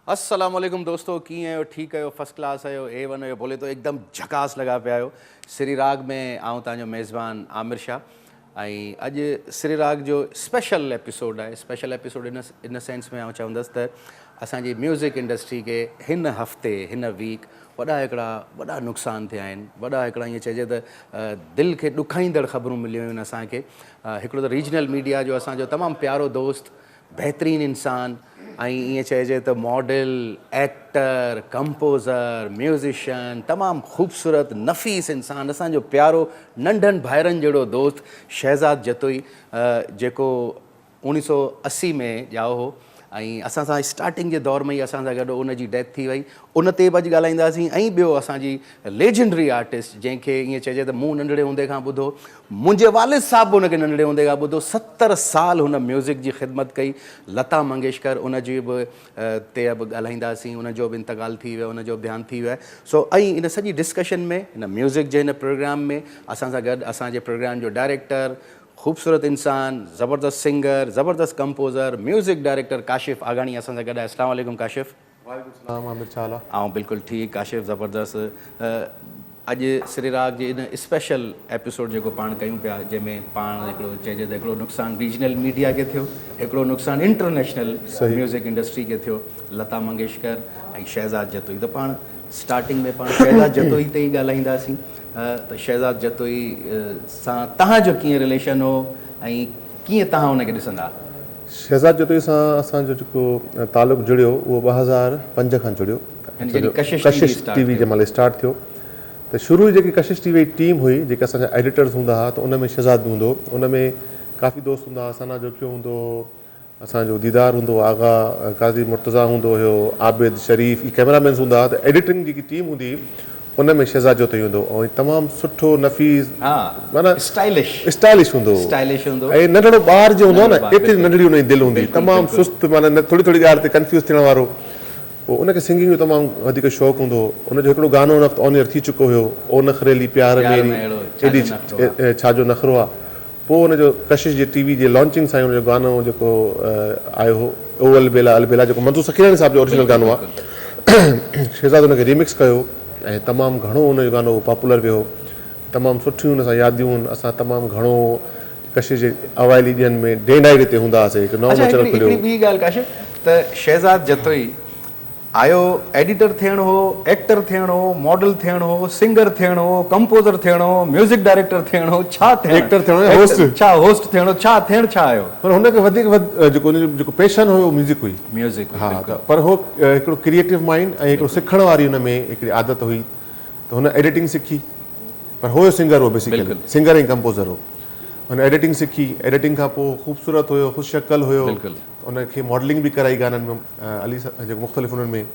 अस्सलामुअलैकुम दोस्तों, कीअं आहियो? ठीकु आहियो? फर्स्ट क्लास आहियो? A1 आहियो? बोले तो एकदम झकास लॻा पिया आहियो। श्री राग में आऊं तव्हांजो मेज़बान आमिर शाह ऐं अॼु श्री राग जो स्पेशल एपिसोड आहे। स्पेशल एपिसोड इन सेंस में आऊं चवंदुसि त असांजी म्यूज़िक इंडस्ट्री खे हिन हफ़्ते हिन वीक वॾा नुक़सान थिया आहिनि। वॾा हिकिड़ा ईअं चइजे त दिलि खे ॾुखाईंदड़ ख़बरूं मिलियूं आहिनि असांखे। हिकिड़ो त रीजनल मीडिया जो असांजो तमामु प्यारो दोस्त, बहितरीनु इंसानु ऐं ईअं चइजे त मॉडल, एक्टर, कंपोज़र, म्यूज़िशियन, तमामु ख़ूबसूरत नफ़ीस इंसानु, असांजो प्यारो नंढनि भाइरनि जहिड़ो दोस्त शहज़ाद जतोई, जेको 1980 में ॼाओ हो ऐं असां सां स्टार्टिंग जे दौर में ई असां सां गॾु उन जी डेथ थी वई। उन ते बि अॼु ॻाल्हाईंदासीं। ऐं ॿियो असांजी लेजेंडरी आर्टिस्ट, जंहिंखे ईअं चइजे त मूं नंढड़े हूंदे खां ॿुधो, मुंहिंजे वालिद साहब बि उनखे नंढड़े हूंदे खां ॿुधो। 70 साल हुन म्यूज़िक जी ख़िदमत कई। लता मंगेशकर, उन जी बि ते बि ॻाल्हाईंदासीं। उनजो बि इंतकाल थी वियो, उनजो बि देहांत थी वियो आहे। सो ऐं इन सॼी डिस्कशन में, हिन म्यूज़िक जे हिन प्रोग्राम में असां सां गॾु असांजे प्रोग्राम जो डायरेक्टर, ख़ूबसूरत इंसान, ज़बरदस्त सिंगर, ज़बरदस्त कंपोज़र, म्यूज़िक डायरेक्टर काशिफ़ आघाणी असां सां गॾु आहे। अस्सलाम वालेकुम काशिफ़। वालेकुम सलाम आमिर शाह। ऐं बिल्कुलु ठीकु काशिफ़, ज़बरदस्त। अॼु श्री राग जे इन स्पेशल एपिसोड जेको पाण कयूं पिया, जंहिंमें पाण हिकिड़ो चइजे त हिकिड़ो नुक़सानु रीजनल मीडिया खे थियो, हिकिड़ो नुक़सानु इंटरनेशनल म्यूज़िक इंडस्ट्री खे थियो, लता मंगेशकर ऐं शहज़ाद जतोई। त पाण स्टार्टिंग में पाण शहज़ाद जतोई ते ई ॻाल्हाईंदासीं। त शहज़ाद जतोई सां तव्हांजो कीअं रिलेशन हो ऐं कीअं तव्हां हुनखे ॾिसंदा? शहज़ाद जतोई सां असांजो जेको तालुक़ु जुड़ियो उहो 2005 खां जुड़ियो। कशिश टीवी जंहिं महिल स्टार्ट थियो त शुरू जेकी कशिश टीवी टीम हुई, जेके असांजा एडिटर्स हूंदा हुआ, त उन में शहज़ाद बि हूंदो, उन में काफ़ी दोस्त हूंदा हुआ। सना जोकियो हूंदो, असांजो दीदार हूंदो, आगा काज़ी मुर्तज़ा हूंदो हुयो, आबिद शरीफ़, ई कैमरामैन्स हूंदा हुआ। त एडिटिंग जेकी टीम हूंदी उन में शहज़ाद जतोई हूंदो ऐं तमामु सुठो नफ़ीस, माना स्टाइलिश हूंदो ऐं नंढड़ो ॿार जो हूंदो आहे न, एतिरी नंढड़ी हुनजी दिलि हूंदी, तमामु सुस्त, माना थोरी थोरी ॻाल्हि ते कंफ्यूज़ थियण वारो। पोइ उनखे सिंगिंग जो तमामु वधीक शौक़ु हूंदो हो। उनजो हिकिड़ो गानो उन वक़्तु ऑन एयर थी चुको हुयो, ओ नखरेली प्यार मेरी, एॾी छाजो नखरो आहे। पोइ उनजो कशिश जे टीवी जे लॉन्चिंग सां उनजो गानो जेको आयो हो, ओ अलबेला अलबेला, जेको मंसूर सखीरानी साहिब जो ओरिजिनल गानो आहे, शहज़ाद उनखे रिमिक्स कयो ऐं तमामु घणो उनजो गानो पॉपुलर वियो। तमामु सुठियूं हुन सां यादियूं आहिनि। असां तमामु घणो कशिश जे अवाइली ॾींहंनि में डे नाइट हिते हूंदा हुआसीं। हिकु नओं चैनल खुलियो। ॿी ॻाल्हि काशिफ़, त शहज़ाद जतोई आयो एडिटर थियणो हो, एक्टर थियणो हो, मॉडल थियणो हो, सिंगर थियणो हो, कंपोज़र थियणो हो, म्यूज़िक डायरेक्टर थियणो हो, छा थियणो, एक्टर थियणो, होस्ट थियणो, छा थियणु छा आयो? पर हुनखे वधीक जेको पैशन हुयो म्यूज़िक हुई। म्यूज़िक, हा, पर हो हिकिड़ो क्रिएटिव माइंड ऐं हिकिड़ो सिखण वारी हुन में हिकिड़ी आदत हुई। त हुन एडिटिंग सिखी, पर हुयो सिंगर हो, बेसिकली सिंगर ऐं कंपोज़र हो। हुन एडिटिंग सिखी, एडिटिंग खां पोइ ख़ूबसूरत हुयो, ख़ुशि शक्ल हुयो। उनखे मॉडलिंग बि कराई गाननि में, अली जेको मुख़्तलिफ़ उन्हनि में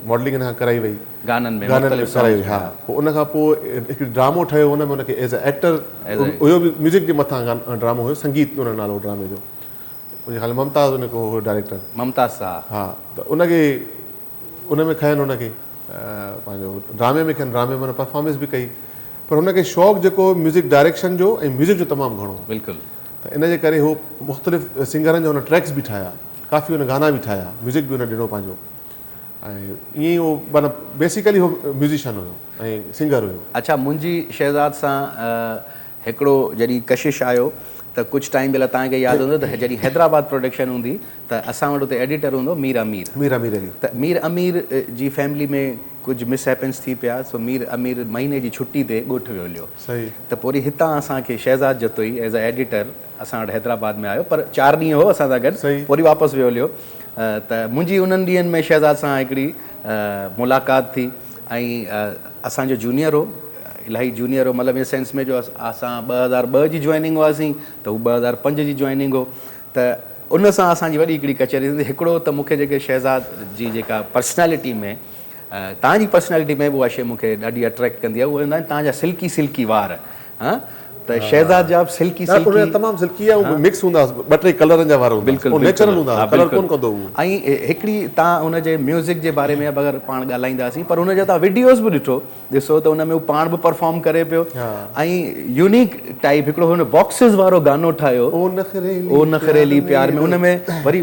मॉडलिंग हिन खां कराई वई, गाननि में कराई वई। हा, पोइ उनखां पोइ हिकिड़ो ड्रामो ठहियो, हुन में उनखे एज़ अ एक्टर हुयो, बि म्यूज़िक जे मथां ड्रामो हुयो, संगीत उन नालो ड्रामे जो। मुंहिंजे ख़्याल ममताज़ उनखे हुयो डायरेक्टर, ममताज़ साहब। हा, त उनखे उन में खयनि, उनखे पंहिंजो ड्रामे में खयनि, ड्रामे में परफॉर्मेंस बि कई। पर हुनखे शौक़ु जेको म्यूज़िक डायरेक्शन जो ऐं म्यूज़िक जो तमामु घणो। बिल्कुलु। त इन जे करे हू मुख़्तलिफ़ सिंगरनि जा हुन ट्रैक्स बि ठाहिया, काफ़ी हुन गाना बि ठाहिया, म्यूज़िक बि हुन ॾिनो पंहिंजो। ऐं ईअं ई उहो माना बेसिकली उहो म्यूज़िशियन हुयो ऐं सिंगर हुयो। अच्छा, मुंहिंजी शहज़ाद सां हिकिड़ो जॾहिं कशिश आयो त कुझु टाइम पहिरियों तव्हांखे यादि हूंदो त जॾहिं हैदराबाद प्रोडक्शन हूंदी त असां वटि हुते एडिटर हूंदो मीर अमीर अली। त मीर अमीर जी फैमिली में कुझु मिसहैपन्स थी पिया। सो मीर अमीर महीने जी छुटी ते ॻोठु वियो हलियो। सही। त पोइ वरी हितां असांखे Shahzad Jatoi as a editor असां वटि हैदराबाद में आयो, पर 4 ॾींहं हो असां सां गॾु, पोइ वरी वापसि वियो हलियो। त मुंहिंजी उन्हनि ॾींहंनि में शहज़ाद सां हिकिड़ी मुलाक़ात थी ऐं असांजो जूनियर हो, इलाही जूनियर हो, मतिलबु इन सेंस में जो असां 2002 जी जॉइनिंग हुआसीं त हू 2005 जी जॉइनिंग हो। त उन सां असांजी वॾी हिकिड़ी कचहरी थी। हिकिड़ो त मूंखे जेके शहज़ाद जी जेका पर्सनैलिटी में, तव्हांजी पर्सनैलिटी में बि उहा शइ मूंखे ॾाढी अट्रैक्ट कंदी आहे, उहे हूंदा आहिनि तव्हांजा सिल्की वार। हा, त शहज़ाद जा सिल्की तमामु सिल्की ऐं मिक्स हूंदा, 2-3 कलरनि जा वार, बिल्कुलु नेचुरल हूंदा, कलर कोन कंदो। ऐं हिकिड़ी तव्हां हुनजे म्यूज़िक जे बारे में अगरि पाण ॻाल्हाईंदासीं, पर हुनजा तव्हां वीडियोज़ बि ॾिसो त हुन में हू पाण बि परफॉर्म करे पियो ऐं यूनिक टाइप हिकिड़ो हुन बॉक्सिस वारो गानो ठाहियो, ओ नखरेली प्यार में। उन में वरी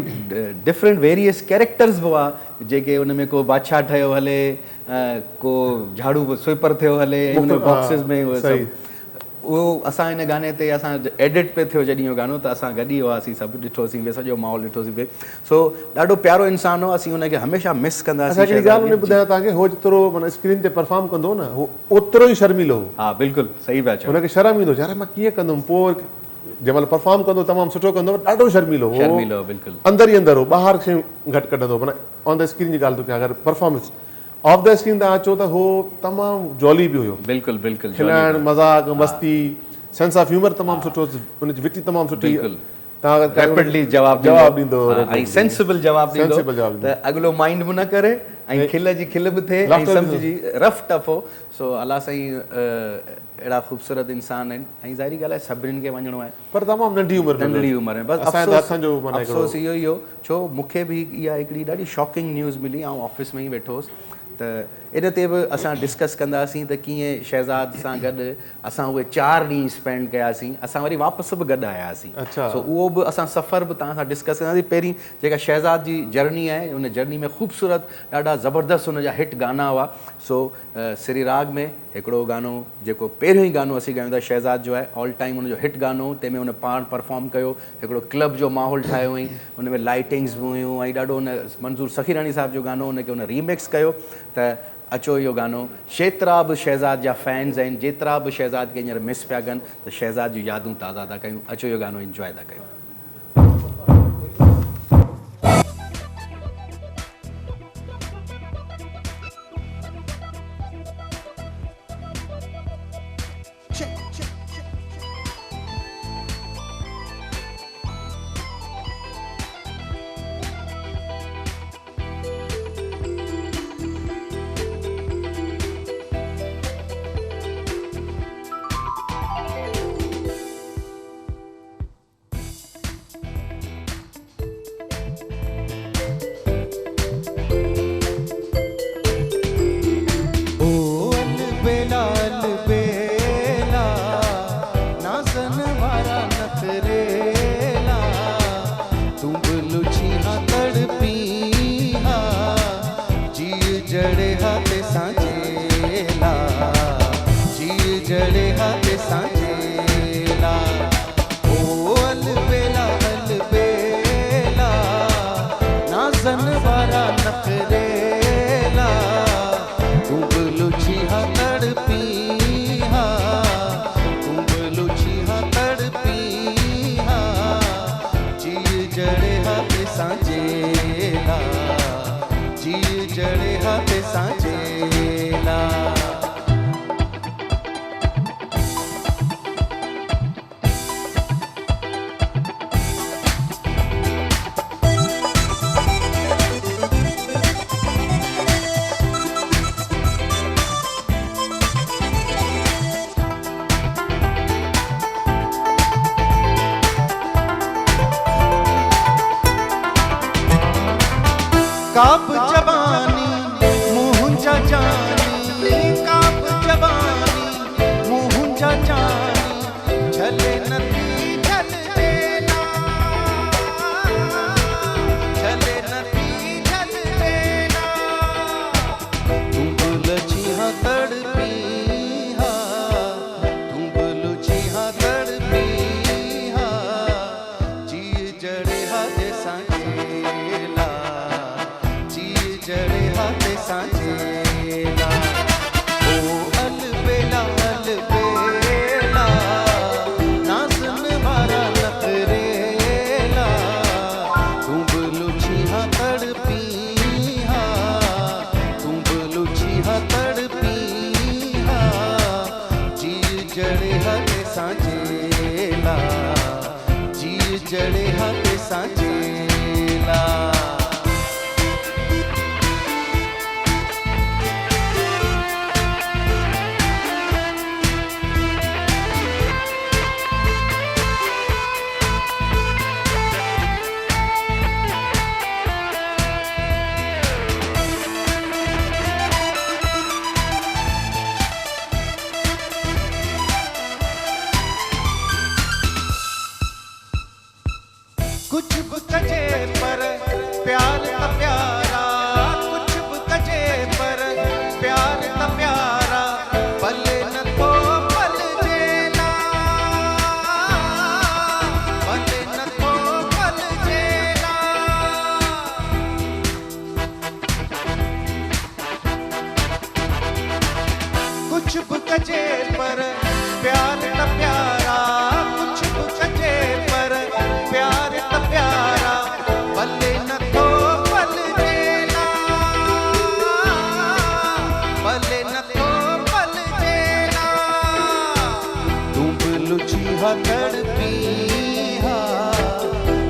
डिफरेंट वेरियस कैरेक्टर्स बि हुआ, जेके हुन में को बादशाह ठहियो हले, को झाड़ू स्वीपर थियो हले, हुन बॉक्सिस में उहे सही। सभु, उहो असां हिन गाने ते असां एडिट पे थियो जॾहिं इहो गानो, त असां गॾु ई हुआसीं, सभु ॾिठोसीं पिए, सॼो माहौल ॾिठोसीं पिए। सो ॾाढो प्यारो इंसानु हो, असीं हुनखे हमेशह मिस कंदासीं। असां हिकिड़ी ॻाल्हि हुन ॿुधायो तव्हांखे, हो जेतिरो माना स्क्रीन ते परफॉर्म कंदो न, हो ओतिरो ई शर्मिलो हो। हा बिल्कुलु सही पिया चओ, हुनखे शर्म ईंदो, यार मां कीअं कंदुमि, पोइ जंहिं महिल परफॉर्म कंदो तमामु सुठो कंदो, ॾाढो शर्मिलो हो, शर्मिलो बिल्कुलु, अंदरि ई अंदरि हो, ॿाहिरि शयूं घटि कढंदो, माना ऑन द स्क्रीन जी ॻाल्हि थो कयां, अगरि परफॉर्मेंस ऑफ द स्क्रीन तव्हां अचो त हो तमामु जॉली बि हुयो, बिल्कुलु बिल्कुलु खिलाइण, मज़ाक, मस्ती, सेंस ऑफ ह्यूमर तमामु सुठो, हुनजी विटी तमामु सुठी, बिल्कुलु तव्हां रैपिडली जवाबु ॾींदो ऐं सेंसिबल जवाबु ॾींदो, त अॻिलो माइंड बि न करे ऐं खिल जी खिल बि थिए ऐं सम्झ जी रफ टफ हो। सो अलाह साईं अहिड़ा ख़ूबसूरत इंसान आहिनि, ऐं ज़ाहिरी ॻाल्हि आहे सभिनीनि खे वञिणो आहे, पर तमामु नंढी उमिरि में, नंढड़ी उमिरि में। बसि अफ़सोस इहो ई हो, छो मूंखे बि इहा हिकिड़ी ॾाढी शॉकिंग न्यूज़ मिली, ऐं ऑफिस में ई वेठो हुउसि, त इन ते बि असां डिस्कस कंदासीं त कीअं शहज़ाद सां गॾु असां उहे 4 ॾींहं स्पेंड कयासीं, असां वरी वापसि बि गॾु आयासीं। सो उहो बि असां सफ़र बि तव्हां सां डिस्कस कंदासीं। पहिरीं जेका शहज़ाद जी जर्नी आहे, उन जर्नी में ख़ूबसूरत ॾाढा ज़बरदस्त हुनजा हिट गाना हुआ। सो सिरी राग में हिकिड़ो गानो जेको पहिरियों ई गानो असीं ॻायूं था शहज़ाद जो आहे, ऑल टाइम हुनजो हिट गानो, तंहिंमें हुन पाण परफॉर्म कयो, हिकिड़ो क्लब जो माहौल ठाहियो हुई, हुन में लाइटिंग्स बि हुयूं, ऐं ॾाढो हुन मंज़ूर सखीरानी साहिब जो गानो हुनखे हुन रीमिक्स कयो। त अचो इहो गानो, जेतिरा बि शहज़ाद जा फैन्स आहिनि, जेतिरा बि शहज़ाद खे हींअर मिस पिया कनि, त शहज़ाद जूं यादूं ताज़ा था कयूं। अचो इहो गानो इंजॉय था कयूं। काप जवानी मुंहिंजा जानी, काप जवानी मुंहिंजा जानी, झले नथी झलवेला, झले नथी झलवेला, तूं बि लची हाँ तड़पी हाँ, तूं बि लुची हाँ तड़पी हाँ, जी जड़े हाँ जैसा चेला, जड़े हाथ सांचेला, ओ अलबेला अलबेला, नाज़न वारा नखरेला, तूं बि लुची हाँ तड़पी हाँ, तूं बि लुची हाँ तड़पी हाँ, जी जड़े हाथ सांचेला, जी जड़े हाथ सांचेला। कुछ कजे पर प्यार त प्यारा कुछ बि कजे पर प्यार त प्यारा भले नथो पलजेला भले नथो पलजेला तूं बि लुची हा तड़पी हा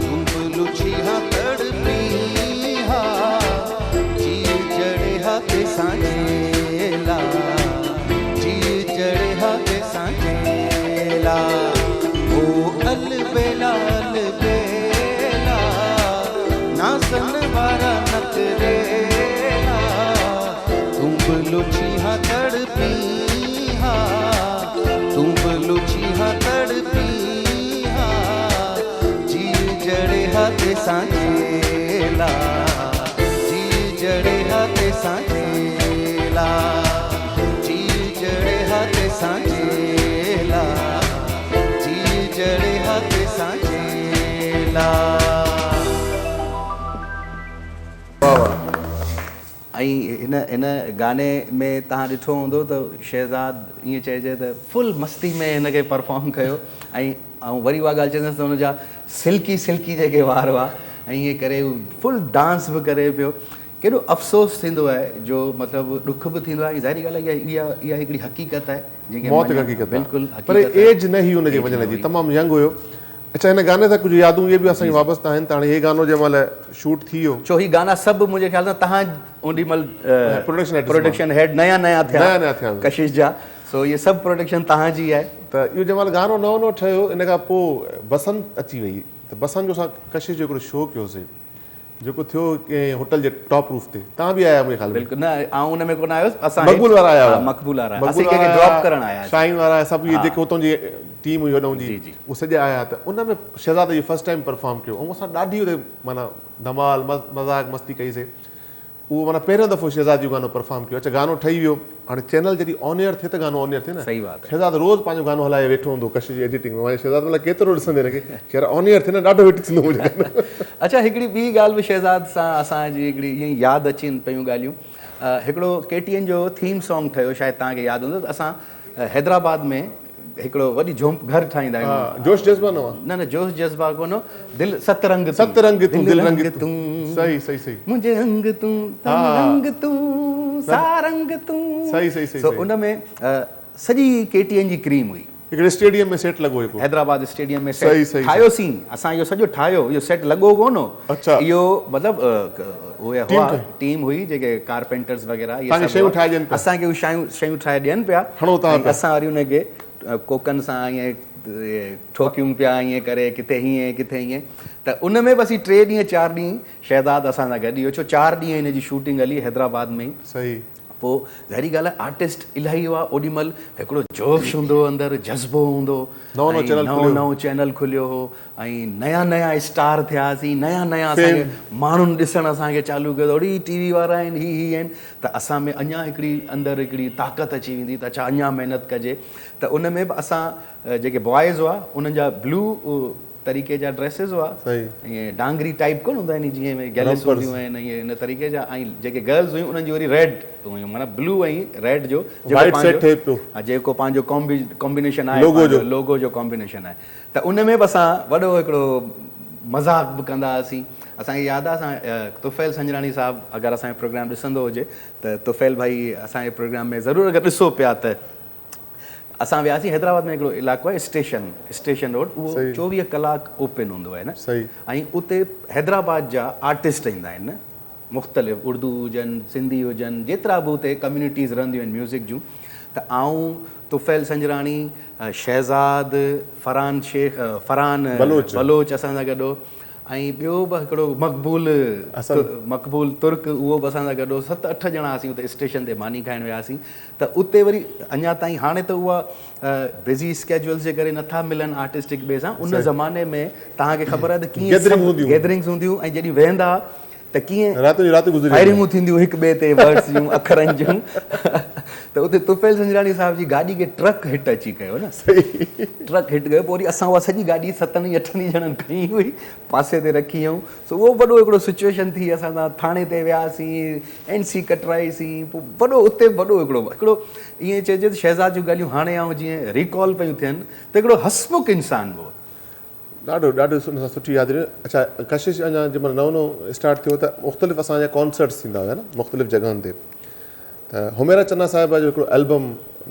तूं बि लुची हा तड़पी हा जी जड़े हा तेसां जेला जी जड़े हा तेसां जेला ओ अलबेला अलबेला ना सन वारा न करेला तूं बि लुची हा तड़पी हा तूं बि लुची हा तड़पी हा जी जड़े हा तेसां जेला जी जड़े हा तेसां जेला जी जड़े हा तेसां जेला जी जड़े हा तेसां जेला ऐं हिन गाने में तव्हां ॾिठो हूंदो त शहज़ाद ईअं चइजे त फुल मस्ती में हिनखे परफॉर्म कयो ऐं वरी उहा ॻाल्हि चवंदसि त हुनजा सिल्की सिल्की जेके वार हुआ ऐं ईअं करे फुल डांस बि करे पियो केॾो अफ़सोस थींदो आहे जो मतिलबु ॾुख बि थींदो आहे ऐं ज़ाहिरी ॻाल्हि आहे इहा हिकिड़ी हक़ीक़त आहे जंहिंखे मौत मञणु हक़ीक़त बिल्कुलु पर एज न हुई हुनजे वञण जी तमामु यंग हुयो अच्छा हिन गाने सां कुझु यादूं इहे बि असांजी वाबस्ता आहिनि त हाणे हे गानो जंहिं महिल शूट थी वियो छो ही गाना सभु मुंहिंजे ख़्याल सां तव्हां ओॾी महिल प्रोडक्शन हेड नया नया थिया थिया कशिश जा सो इहे सभु प्रोडक्शन तव्हांजी आहे त इहो जंहिं महिल गानो नओं नओं ठहियो इन खां पोइ बसंत अची वई त बसंत जो असां कशिश जो हिकिड़ो शो कयोसीं जेको थियो कंहिं होटल जे टॉप रूफ ते तव्हां बि आया मुंहिंजे ख़्याल में बिल्कुलु न आउं हुन में कोन आयुसि असां मक़बूल वारा आया हुआ मक़बूल वारा असीं कंहिंखे ड्रॉप करण आया शाइन वारा सभु इहे जेके हुतां जी टीम हुई होॾां जी जी। उहे सॼा आया त उन में शहज़ाद जी फर्स्ट टाइम परफॉर्म कयो ऐं असां ॾाढी हुते माना धमाल मज़ाक मस्ती कईसीं उहो माना पहिरियों दफ़ो शहज़ाद जो गानो परफॉर्म कयो अच्छा गानो ठही वियो हाणे चैनल जॾहिं ऑन एयर थिए त गानो ऑन एयर थिए न सही बात आहे शहज़ाद रोज़ पंहिंजो गानो हलाए वेठो हूंदो कशिश जी एडिटिंग में शहज़ाद मतलब केतिरो ॾिसंदे हिनखे शहर ऑन एयर थिए न ॾाढो हिट थींदो मुंहिंजो गानो अच्छा हिकिड़ी ॿी ॻाल्हि बि शहज़ाद सां असांजी हिकिड़ी ईअं यादि अचनि पियूं ॻाल्हियूं हिकिड़ो KTN जो थीम सॉन्ग ठहियो शायदि तव्हांखे यादि हूंदो त असां हैदराबाद में हिकिड़ो वॾी झोंप घर ठाहींदा आहियूं जोश जज़्बा न न जोश जज़्बा कोन दिलि सतरंग सतरंग तूं दिलि रंग तूं सही सही सही मुंहिंजे अंग तूं रंग तूं सारंग तूं सही सही सही सो उन में सॼी KTN जी क्रीम हुई हिकिड़े स्टेडियम में सेट लॻो हिकिड़ो हैदराबाद स्टेडियम में सही, सेट सही, ठाहियोसीं असां इहो सॼो ठाहियो इहो सेट लॻो कोन हो अच्छा। इहो मतिलबु उहे हुआ टीम हुई जेके कारपेंटर्स वग़ैरह तव्हांखे शयूं ठाहे ॾियनि पिया। असांखे उहे शयूं ठाहे ॾियनि पिया खणो तव्हां ऐं पिया। असां वरी हुनखे कोकनि सां ईअं ठोकियूं पिया ईअं करे किथे हीअं किथे हीअं त उन में बि असीं 3 ॾींहं 4 ॾींहं शहज़ाद असां सां गॾु इहो छो 4 ॾींहं हिन जी शूटिंग हली हैदराबाद में ई सही पोइ ज़ाहिरी ॻाल्हि आहे आर्टिस्ट इलाही हुआ ओॾी महिल हिकिड़ो जोश हूंदो अंदरि जज़्बो हूंदो नओं चैनल खुलियो हो ऐं नया नया स्टार थियासीं नया नया असांखे माण्हुनि ॾिसणु असांखे चालू कयो ओड़ी TV वारा आहिनि ही आहिनि त असां में अञा हिकिड़ी अंदरि हिकिड़ी ताक़त अची वेंदी त अच्छा अञा महिनत कजे त उन में बि असां जेके बॉइज़ हुआ उन्हनि जा ब्लू तरीक़े जा ड्रेसिस हुआ ईअं डांगरी टाइप कोन हूंदा आहिनि जीअं गैलिस हूंदियूं आहिनि ईअं इन तरीक़े जा ऐं जेके गर्ल्स हुयूं उन्हनि जी वरी रेड हुयूं माना ब्लू ऐं रेड जो जेको पंहिंजो कॉम्बिनेशन आहे लोगो जो कॉम्बिनेशन आहे त उन में बि असां वॾो हिकिड़ो मज़ाक बि कंदा हुआसीं असांखे यादि आहे असां तुफ़ैल संजराणी साहिबु अगरि असांजो प्रोग्राम ॾिसंदो हुजे त तुफ़ैल भाई असांजे प्रोग्राम में ज़रूरु अगरि ॾिसो पिया त असां वियासीं हैदराबाद में हिकिड़ो इलाइक़ो आहे स्टेशन रोड उहो 24 कलाक ओपन हूंदो आहे न ऐं उते हैदराबाद जा आर्टिस्ट ईंदा आहिनि न मुख़्तलिफ़ उर्दू हुजनि सिंधी हुजनि जेतिरा बि उते कम्यूनिटीज़ रहंदियूं आहिनि म्यूज़िक जूं त आऊं तुफ़ैल संजराणी शहज़ाद फरहान बलोच असां सां गॾु ऐं ॿियो बि हिकिड़ो मक़बूल तुर्क उहो बि असां सां गॾु 7-8 ॼणा हुआसीं उते स्टेशन ते मानी खाइण वियासीं त उते वरी अञा ताईं हाणे त उहा बिज़ी स्केड्यूल्स जे करे नथा मिलनि आर्टिस्ट हिक ॿिए सां उन ज़माने में तव्हांखे ख़बर आहे त कीअं गैदरिंग्स हूंदियूं ऐं जॾहिं वेहंदा त कीअं राति जी राति गुज़री फायरिंगूं थींदियूं हिक ॿिए ते वर्ड्स जूं अखरनि जूं त उते तुफ़ैल संजरानी साहिब जी गाॾी खे ट्रक हिट अची कयो न ट्रक हिट कयो पोइ वरी असां उहा सॼी गाॾी 7-8 ॼणनि खई हुई पासे ते रखी हुयऊं सो उहो वॾो हिकिड़ो सिचुएशन थी असां सां थाणे ते वियासीं NC कटराईसीं पोइ वॾो उते वॾो हिकिड़ो ईअं चइजे त शहज़ाद जूं ॻाल्हियूं हाणे आऊं जीअं रिकॉल पियूं थियनि त हिकिड़ो हसमुख इंसानु हुओ ॾाढो ॾाढो सुठी यादि रहियो अच्छा कशिश अञा जंहिंमहिल नओं स्टार्ट थियो त मुख़्तलिफ़ असांजा कॉन्सर्ट्स थींदा हुया न मुख़्तलिफ़ जॻहियुनि ते त हुमेरा चन्ना साहिब जो हिकिड़ो एल्बम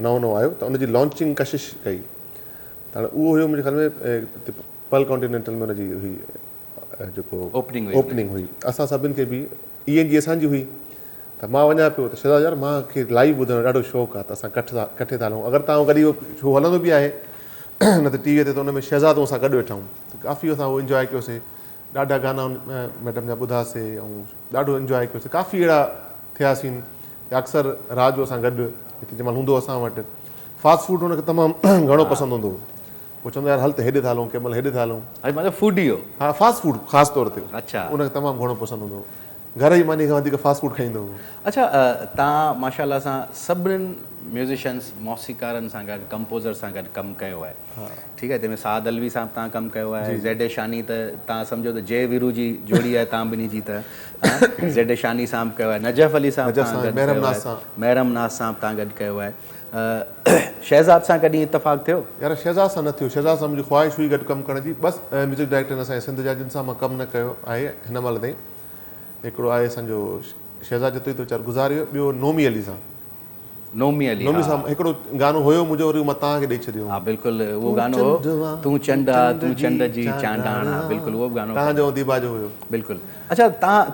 नओं आयो त उनजी लॉन्चिंग कशिश कई त हाणे उहो हुयो मुंहिंजे ख़्याल में पल कॉन्टिनेंटल में हुनजी हुई जेको ओपनिंग हुई असां सभिनि खे बि इहे जी असांजी हुई त मां वञा पियो त शहज़ाद यार मूंखे लाइव ॿुधण जो ॾाढो शौक़ु आहे त असां कठे था हलूं अगरि तव्हां कॾहिं उहो शो हलंदो बि आहे न त टीवीअ ते त उन में शहज़ाद असां गॾु वेठा आहियूं त काफ़ी असां उहो इंजॉय कयोसीं ॾाढा गाना मैडम जा ॿुधासीं ऐं ॾाढो इंजॉय कयोसीं काफ़ी अहिड़ा थियासीं अक्सर रात जो असां गॾु हिते जंहिंमहिल हूंदो असां वटि फास्ट फूड हुनखे तमामु घणो पसंदि हूंदो हुओ पोइ चवंदो यार हल त हेॾे था हलूं कंहिं महिल हेॾे था हलूं मतिलबु फूडी हो हा फास्ट फूड ख़ासि तौर ते अच्छा उनखे तमामु घणो पसंदि हूंदो हुओ घर जी मानी खां वधीक फास्ट फूड खाईंदो हुओ अच्छा तव्हां माशाल्लाह सां सभिनीनि म्यूज़िशंस मौसीकारनि सां गॾु कंपोज़र सां गॾु कमु कयो आहे ठीकु आहे तंहिंमें साद अलवी सां तव्हां कमु कयो आहे ज़ेड शानी त तव्हां सम्झो त जय वीरू जी जोड़ी आहे तव्हां ॿिन्ही जी त ज़ेड शानी सां बि कयो आहे नजफ़ अली सां महरम नाज़ सां तव्हां गॾु कयो आहे शहज़ाद सां कॾहिं इतफ़ाक़ थियो यार शहज़ाद सां न थियो शहज़ाद सां मुंहिंजी ख़्वाहिश हुई गॾु कमु करण जी बसि म्यूज़िक डायरेक्टर असांजे सिंध जा जिन सां मां कमु न कयो आहे हिन महिल ताईं हिकिड़ो आहे असांजो शहज़ाद जतो ई तो वीचारु गुज़ारियो ॿियो नोमी अली सां नोमी सां हिकिड़ो गानो हुयो मुंहिंजो वरी मां तव्हांखे ॾेई छॾियो हा बिल्कुलु उहो गानो हो तूं चंड जी चांडाणा बिल्कुलु उहो गानो तव्हांजो दीबा जो हुयो बिल्कुलु अच्छा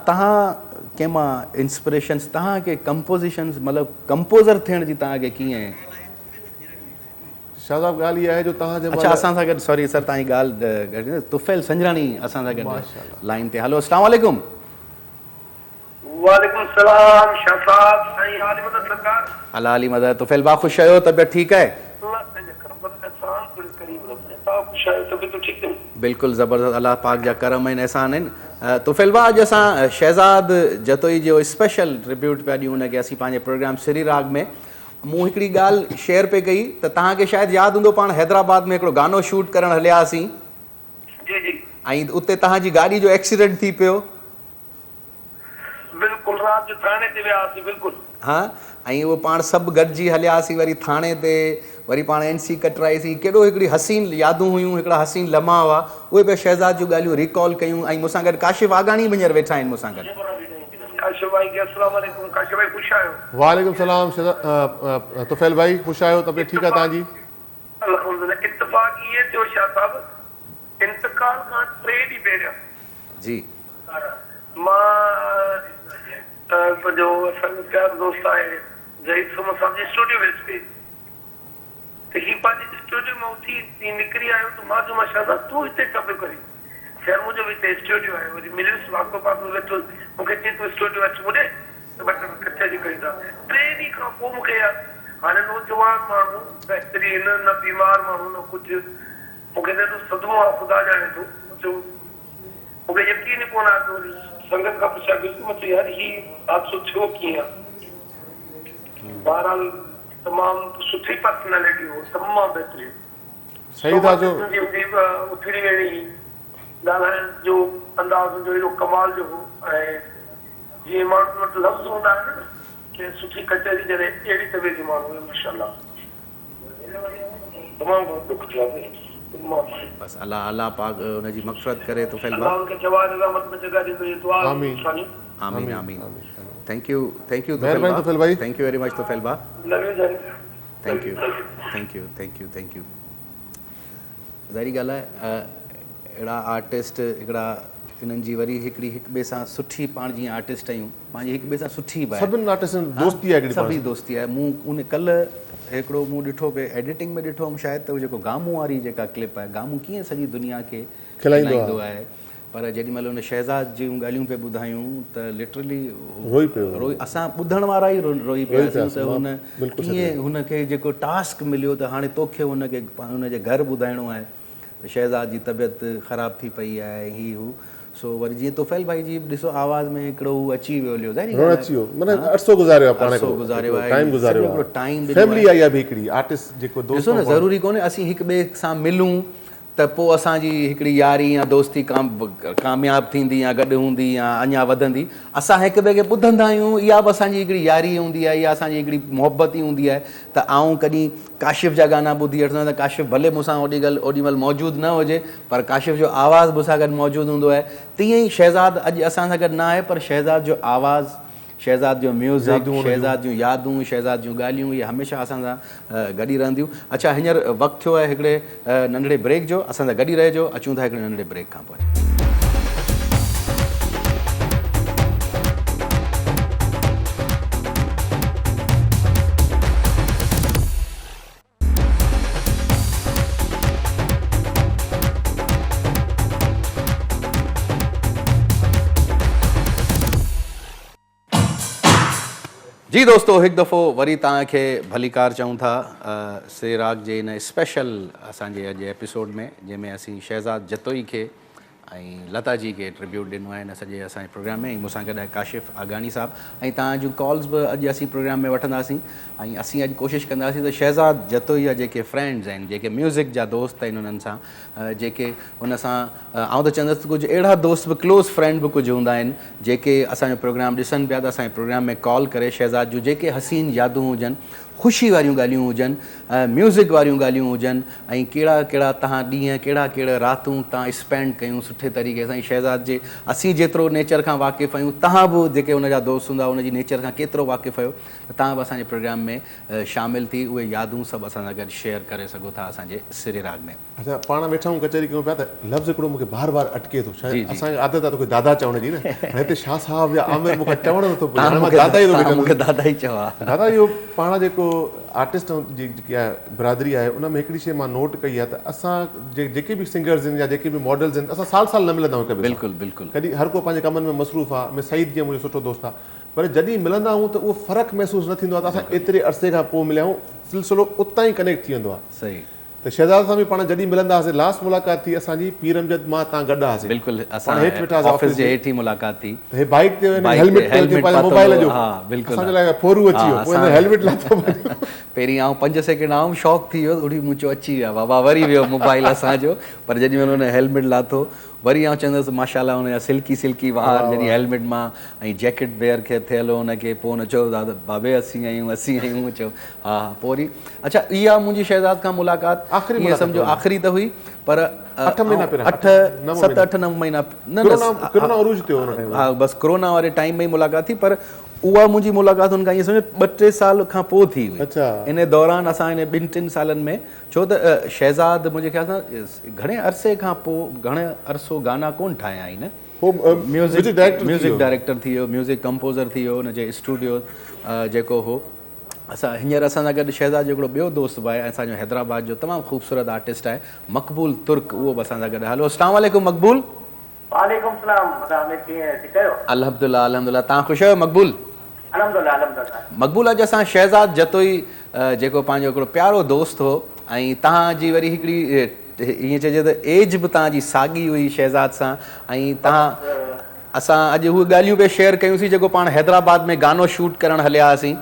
तव्हां कंहिंमां इंस्पिरेशन्स तव्हांखे कंपोज़िशन्स मतिलबु कंपोज़र थियण जी तव्हांखे कीअं शाहज़ाब ॻाल्हि इहा आहे जो तव्हांजे अच्छा असां सां गॾु सॉरी सर तव्हांजी ॻाल्हि तुफ़ैल संजरानी असां सां गॾु लाइन ते हलो अस्सलाम वालेकुम वालेकुम सलाम शहज़ाद साईं आली मदद सरकार अल्लाह अली मदद तुफ़ैल बा खुश आहियो तबियत ठीकु आहे बिल्कुलु ज़बरदस्त अल्लाह पाक जा करम आहिनि एहसान आहिनि तुफ़ैल बा अॼु असां शहज़ाद जतोई जो स्पेशल ट्रिब्यूट पिया ॾियूं हुनखे असीं पंहिंजे प्रोग्राम सिरी राग में मूं हिकिड़ी ॻाल्हि शेयर पे कई त तव्हांखे शायदि यादि हूंदो पाण हैदराबाद में हिकिड़ो गानो शूट करणु हलिया हुआसीं ऐं उते तव्हांजी गाॾी जो एक्सीडेंट थी पियो हा ऐं उहो पाण सभु गॾिजी हलियासीं वरी थाणे ते वरी पाण NC कटराईसीं केॾो हिकिड़ी हसीन यादूं हुयूं हिकिड़ा हसीन लम्हा हुआ उहे पिया शहज़ाद जूं ॻाल्हियूं रिकॉल कयूं ऐं मूंसां गॾु काशिफ आगानी बि हींअर वेठा आहिनि मूंसां गॾु वालेकुम सलाम तुफ़ैल भाई ख़ुशि आहियो तबियत ठीकु आहे तव्हांजी जी जो असांजो प्यारो दोस्त आहे ज़हीद सुमन साहब जे स्टूडियो विच पे त ही पंहिंजे स्टूडियो मां उथी निकिरी आयो त मां जो शहज़ाद तूं हिते छा पियो करे खैर मुंहिंजो बि हिते स्टूडियो आहे वरी मिलियुसि वाको पाको वेठो मूंखे चई तूं स्टूडियो अच ॿुधे त भई किथे जी कई था 3 ॾींहं खां पोइ मूंखे यार हाणे नौजवान माण्हू बहितरीन न बीमार माण्हू न कुझु मूंखे ॾाढो सदमो आहे ख़ुदा ॼाणे थो मूंखे यकीन ई कोन आहे संगत का पूछा बिल्कुल यार ही हादसो थियो कीअं बहरहाल तमामु सुठी पर्सनैलिटी हो तमामु बहितरीन सही था जो उथड़ी वेड़ी ॻाल्हाइण जो अंदाज़ जो एॾो कमाल जो हो ऐं जीअं माण्हू वटि लफ़्ज़ हूंदा आहिनि न की सुठी कचहरी जॾहिं अहिड़ी तबियत जो माण्हू हुयो माशाअल्लाह तमामु दुख थियो बस अल्लाह पाक उनजी मग़फ़िरत करे तो फैल आमीन आमीन थैंक यू तुफ़ैल भाई thank U very much Tufail बा थैंक यू ज़ाहिरी ॻाल्हि आहे अहिड़ा आर्टिस्ट हिकिड़ा हिननि जी वरी हिकिड़ी हिक ॿिए सां सुठी पाण जीअं आर्टिस्ट आहियूं पंहिंजी हिक ॿिए सां सुठी सभिनि आर्टिस्टनि दोस्ती आहे सभी दोस्ती आहे मूं उन कल्ह हिकिड़ो मूं ॾिठो पिए एडिटिंग में ॾिठो हुउमि शायदि त उहो जेको गामू वारी जेका क्लिप आहे गामू कीअं सॼी दुनिया खे खिलाईंदो आहे पर जेॾीमहिल हुन शहज़ाद जूं ॻाल्हियूं पिया ॿुधायूं त लिटरली रोई असां ॿुधण वारा ई रोई पियासीं त हुन कीअं हुनखे जेको टास्क मिलियो त हाणे तोखे हुनखे हुनजे घर ॿुधाइणो आहे त शहज़ाद जी तबियत ख़राबु थी पई आहे ही हू सो वरी जीअं तोफ़ैल भाई जी ॾिसो आवाज़ में हिकिड़ो हू अची वियो लियो रोण अची वियो माना अरसो गुज़ारियो आहे पाण अरसो गुज़ारियो आहे, टाइम गुज़ारियो सॼो आहे टाइम ॾिनो फैमिली आई आहे बि हिकिड़ी आर्टिस्ट जेको दोस्त ॾिसो न ज़रूरी कोन्हे असीं हिक ॿिए सां मिलूं त पोइ असांजी हिकिड़ी यारी या दोस्ती कामयाबु थींदी या गॾु हूंदी या अञा वधंदी। असां हिक ॿिए खे ॿुधंदा आहियूं, इहा बि असांजी हिकिड़ी यारी हूंदी आहे, इहा असांजी हिकिड़ी मोहबत ई हूंदी आहे। त आऊं कॾहिं काशिफ़ जा गाना ॿुधी वठंदो आहियां त काशिफ़ भले मूंसां ओॾीमहिल मौजूदु न हुजे पर काशिफ़ जो आवाज़ु मूंसां गॾु मौजूदु हूंदो आहे। तीअं ई शहज़ाद अॼु असां सां गॾु न आहे पर शहज़ाद जो आवाज़ु, शहज़ाद जो म्यूज़िक, शहज़ाद जूं यादूं, शहज़ाद जूं ॻाल्हियूं इहे हमेशह असां सां गॾु ई रहंदियूं। अच्छा हींअर वक़्तु थियो आहे हिकिड़े नंढड़े ब्रेक जो, असां सां गॾु ई रहिजो। अचूं था हिकिड़े नंढड़े ब्रेक खां पोइ। जी दोस्तों, हिकु दफ़ो वरी तव्हांखे भली कार चऊं था श्री राग जे इन स्पेशल असांजे अॼु एपिसोड में, जंहिंमें असीं शहज़ाद जतोई खे ऐं लता जी खे ट्रिब्यूट ॾिनो आहे हिन सॼे असांजे प्रोग्राम में। ऐं मूंसां गॾु आहे काशिफ़ आगानी साहब। ऐं तव्हांजूं कॉल्स बि अॼु असीं प्रोग्राम में वठंदासीं ऐं असीं अॼु कोशिशि कंदासीं त शहज़ाद जतोई जा जेके फ्रेंड्स आहिनि, जेके म्यूज़िक जा दोस्त आहिनि, उन्हनि सां जेके हुन सां आउं त चवंदुसि कुझु अहिड़ा दोस्त बि क्लोज़ फ्रेंड बि कुझु हूंदा आहिनि जेके असांजो प्रोग्राम ॾिसनि पिया त असांजे प्रोग्राम में कॉल करे शहज़ाद जूं जेके हसीन यादूं हुजनि, ख़ुशी वारियूं ॻाल्हियूं हुजनि, म्यूज़िक वारियूं ॻाल्हियूं हुजनि ऐं कहिड़ा कहिड़ा तव्हां ॾींहं, कहिड़ा कहिड़ा रातूं तव्हां स्पेंड कयूं सुठे तरीक़े सां। शहज़ाद जे असीं जेतिरो नेचर खां वाक़िफ़ु आहियूं, तव्हां बि जेके हुनजा दोस्त हूंदा उनजी नेचर खां केतिरो वाक़िफ़ु आहियो, त तव्हां बि असांजे प्रोग्राम में शामिलु थी उहे यादूं सभु असां सां गॾु शेयर करे सघो था असांजे सिरे राग में। अच्छा पाण वेठा आहियूं कचहरी कयूं पिया त लफ़्ज़ हिकिड़ो मूंखे बार बार अटके थो, शायदि असांजी आदत आहे तोखे दादा चवण जी न, हिते शाह साहब या आमिर मूंखे चवण नथो पए, हाणे मां दादा ई थो मूंखे दादा ई चवां। दादा इहो पाण जेको आर्टिस्ट जेकी आहे बिरादरी आहे उन में हिकिड़ी शइ मां नोट कई आहे त असां जेके बि सिंगर्स आहिनि या जेके बि मॉडल्स आहिनि, असां साल साल न मिलंदा आहियूं कॾहिं। बिल्कुलु बिल्कुलु। कॾहिं हर को पंहिंजे कमनि में मसरूफ़ आहे। मैं सईद जीअं मुंहिंजो सुठो दोस्त आहे, पर जॾहिं मिलंदा आहियूं त उहो फ़र्क़ु महसूसु न थींदो आहे त असां एतिरे अरसे खां पोइ मिलिया आहियूं, सिलसिलो उतां ई कनेक्ट थी वेंदो आहे। सही। त शहज़ाद सां बि पाण जॾहिं मिलंदा हुआसीं, लास्ट मुलाक़ात थी असांजी पीर अमजद मां तव्हां गॾु हुआसीं। बिल्कुलु, असां हेठि वेठा ऑफिस जे हेठि ई मुलाक़ात थी। हे बाइक ते हेलमेट मोबाइल जो असांजे लाइ फोरू अची वियो, पोइ हेलमेट लाथो। पहिरीं आउं 5 सेकेंड आउं शॉक थी वियो, उड़ी मुंचो अची विया बाबा, वरी वियो मोबाइल असांजो। पर जॾहिं महिल हुन हेलमेट लाथो वरी आउं चवंदुसि माशाल्लाह हुनजा सिल्की वार जॾहिं हेलमेट मां ऐं जैकेट वेयर खे थियल हो हुनखे, पोइ हुन चयो दादा बाबे असीं आहियूं चयो हा पोइ वरी। अच्छा इहा मुंहिंजी शहज़ाद खां मुलाक़ात ईअं सम्झो आख़िरी त हुई पर 8 महीना पहिरियों 7 8 9 महीना न, हा बसि कोरोना वारे टाइम में ई मुलाक़ात थी। पर उहा मुंहिंजी मुलाक़ात हुन खां ईअं सम्झो 2-3 साल खां पोइ थी हुई। इन दौरान असां इन 2-3 सालनि में, छो त शहज़ाद मुंहिंजे ख़्याल सां घणे अरसे खां पोइ घणे अरसो गाना कोन ठाहिया आहिनि। म्यूज़िक डायरेक्टर थी वियो, म्यूज़िक कंपोज़र थी वियो, हुनजे स्टूडियो जेको हो। असां हींअर असां सां गॾु शहज़ाद जो हिकिड़ो ॿियो दोस्त बि आहे, असांजो हैदराबाद जो तमामु ख़ूबसूरत आर्टिस्ट आहे मक़बूल तुर्क, उहो बि असां सां गॾु। हलो अस्सलाम वालेकुम मक़बूल। वालेकुम सलाम। अल्हम्दुलिल्लाह अल्हम्दुलिल्लाह। तव्हां ख़ुशि आहियो मक़बूल? मक़बूल अॼु असां शहज़ाद जतोई जेको पंहिंजो हिकिड़ो प्यारो दोस्त हो ऐं तव्हांजी वरी हिकिड़ी ईअं चइजे त एज बि तव्हांजी साॻी हुई शहज़ाद सां, ऐं तव्हां असां अॼु उहे ॻाल्हियूं पिया शेयर कयूंसीं जेको पाण हैदराबाद में गानो शूट करणु हलिया हुआसीं,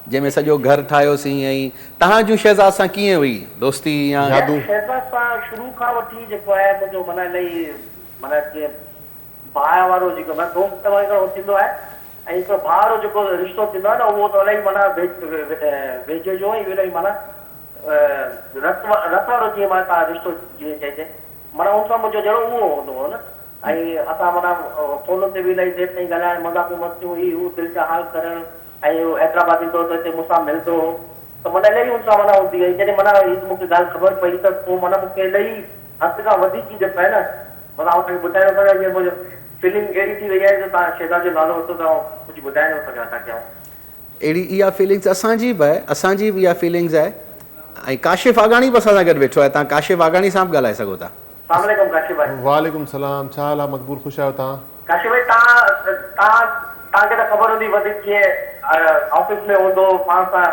जंहिंमें सॼो घरु ठाहियोसीं। ऐं तव्हांजूं शहज़ाद सां कीअं हुई दोस्ती या यादूं? शहज़ाद सां शुरू खां वठी जेको आहे मुंहिंजो माना इलाही माना जीअं भाउ वारो जेको माना दोस्त वारो थींदो आहे ऐं हिकिड़ो भाउ वारो जेको रिश्तो थींदो आहे न, उहो त इलाही माना वेझे जो ई इलाही माना रत वारो जीअं माना तव्हां रिश्तो जीअं चइजे माना उन सां मुंहिंजो जहिड़ो उहो हूंदो हो न। ऐं असां माना फ़ोन ते बि इलाही देरि ताईं ॻाल्हाइण, मज़ाक़ूं मस्तियूं ही हू दिलि जा हाल करणु, ऐं हैदराबाद ईंदो त हिते मूंसां मिलंदो हो त माना इलाही हुन सां माना हूंदी हुई। जॾहिं माना मूंखे ॻाल्हि ख़बर पई त पोइ माना मूंखे इलाही हद खां वधीक चीज पए न, माना आउं तव्हांखे ॿुधाए नथो सघां। जीअं मुंहिंजो फीलिंग अहिड़ी थी वई आहे जो तव्हां शहज़ाद जो नालो वरितो त कुझु ॿुधाए नथो सघां तव्हांखे। अहिड़ी इहा फीलिंग्स असांजी बि आहे, असांजी बि इहा फीलिंग्स आहे। ऐं काशिफ़ आगानी बि असां सां गॾु वेठो आहे, तव्हां काशिफ़ आगानी सां बि ॻाल्हाए सघो था। काशिफ़ भाई। वालेकुम सलाम, छा हाल आहे मक़बूल, ख़ुशि आहियो तव्हां? काशिफ़ भाई तव्हांखे त ख़बर हूंदी वधीक कीअं ऑफिस में हूंदो पाण सां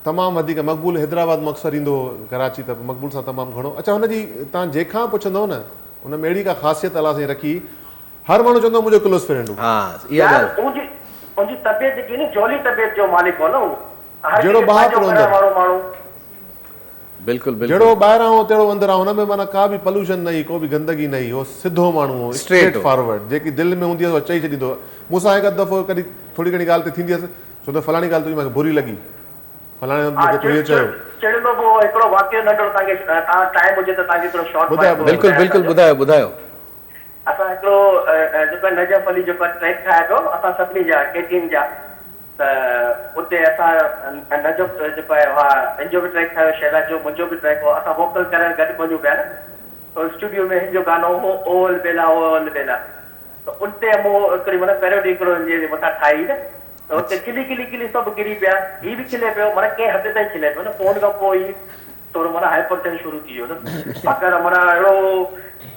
तमामु वधीक। मक़बूल हैदराबाद में अक्सर ईंदो कराची, त मक़बूल सां तमामु घणो। अच्छा हुनजी तव्हां जंहिंखां पुछंदव न, हुन में अहिड़ी का ख़ासियत अलाह साईं रखी हर माण्हू चवंदो मुंहिंजो क्लोज़ फ्रेंड हो। हा इहा यार ॻाल्हि उनजी तबियत जेकी न जोली तबियत जो मालिक हो न हू हर जहिड़ो कंहिंखे ॿाहिरि पंहिंजो रहंदो। करण वारो माण्हू बिल्कुलु जहिड़ो बिल्कुलु ॿाहिरां हो तहिड़ो अंदरां, हुन में माना का बि पॉल्यूशन न हुई, को बि गंदगी न हुई, हो सिधो माण्हू हो, Straight स्ट्रेट हो। फॉरवर्ड, जेकी दिलि में हूंदी आहे उहा चई छॾींदो। मूंसां हिकु दफ़ो कॾहिं थोरी घणी ॻाल्हि ते थींदी हुअसि, छो त फलाणी ॻाल्हि तुंहिंजी मूंखे बुरी लॻी, फलाणे मूंखे तूं इहो चयो। चढ़ंदो पोइ हिकिड़ो वाक़ियो नंढो तव्हांखे तव्हां टाइम हुजे त तव्हांखे हिकिड़ो शॉर्ट ॿुधायो, बिल्कुलु बिल्कुलु ॿुधायो ॿुधायो। असां हिकिड़ो जेको नजफ अली जेको ट्रैक ठाहे थो असां सभिनी जा केटीन जा, त उते असां नजफ जेको आहे हा पंहिंजो बि ट्रैक ठाहियो, शहला जो मुंहिंजो बि ट्रैक हो, असां वोकल करण गॾु वञूं पिया न, त स्टूडियो में हिन जो गानो हो ओल बेला ओल बेला, त उते मूं हिकिड़ी माना पैरोडी हिकिड़ो जे मथां ठाही न, त उते खिली खिली खिली सभु किरी पिया, हीअ बि खिले पियो, माना कंहिं हद ताईं खिले पियो न, पोइ हुन खां पोइ ई थोरो माना हाइपर टेंशन शुरू थी वियो न, छाकाणि माना अहिड़ो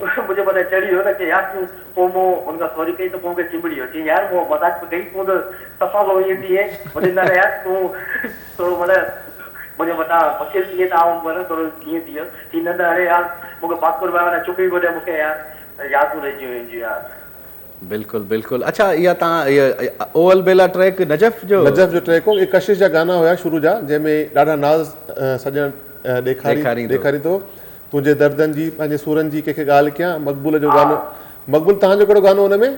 मुंहिंजे मथे चढ़ी वियो न की यार तूं, पोइ मूं हुनखां सॉरी कई त पोइ मूंखे चिंबड़ी वियो, चई यार मूं मज़ाक पे कई, तूं त सफ़ा लो ईअं थी मुंहिंजे न यार तूं थोरो माना मुंहिंजे मथां बकीर थी त आऊं माना थोरो कीअं थी वियो, चई न अरे यार मूंखे पासपोर्ट माना चुपी पियो ॾे मूंखे यार यादि तूं रहिजी वेंदी यार। बिल्कुलु बिल्कुलु। अच्छा इहा तव्हां इहा ओल बेला ट्रैक नजफ जो जो ट्रैक हो, इहे कशिश जा गाना हुया शुरू जा, जंहिंमें ॾाढा नाज़ सॼण ॾेखारी थो, तुंहिंजे दर्दनि जी पंहिंजे सुरनि जी कंहिंखे ॻाल्हि कयां, मक़बूल जो गानो। मक़बूल तव्हांजो कहिड़ो गानो हुन में?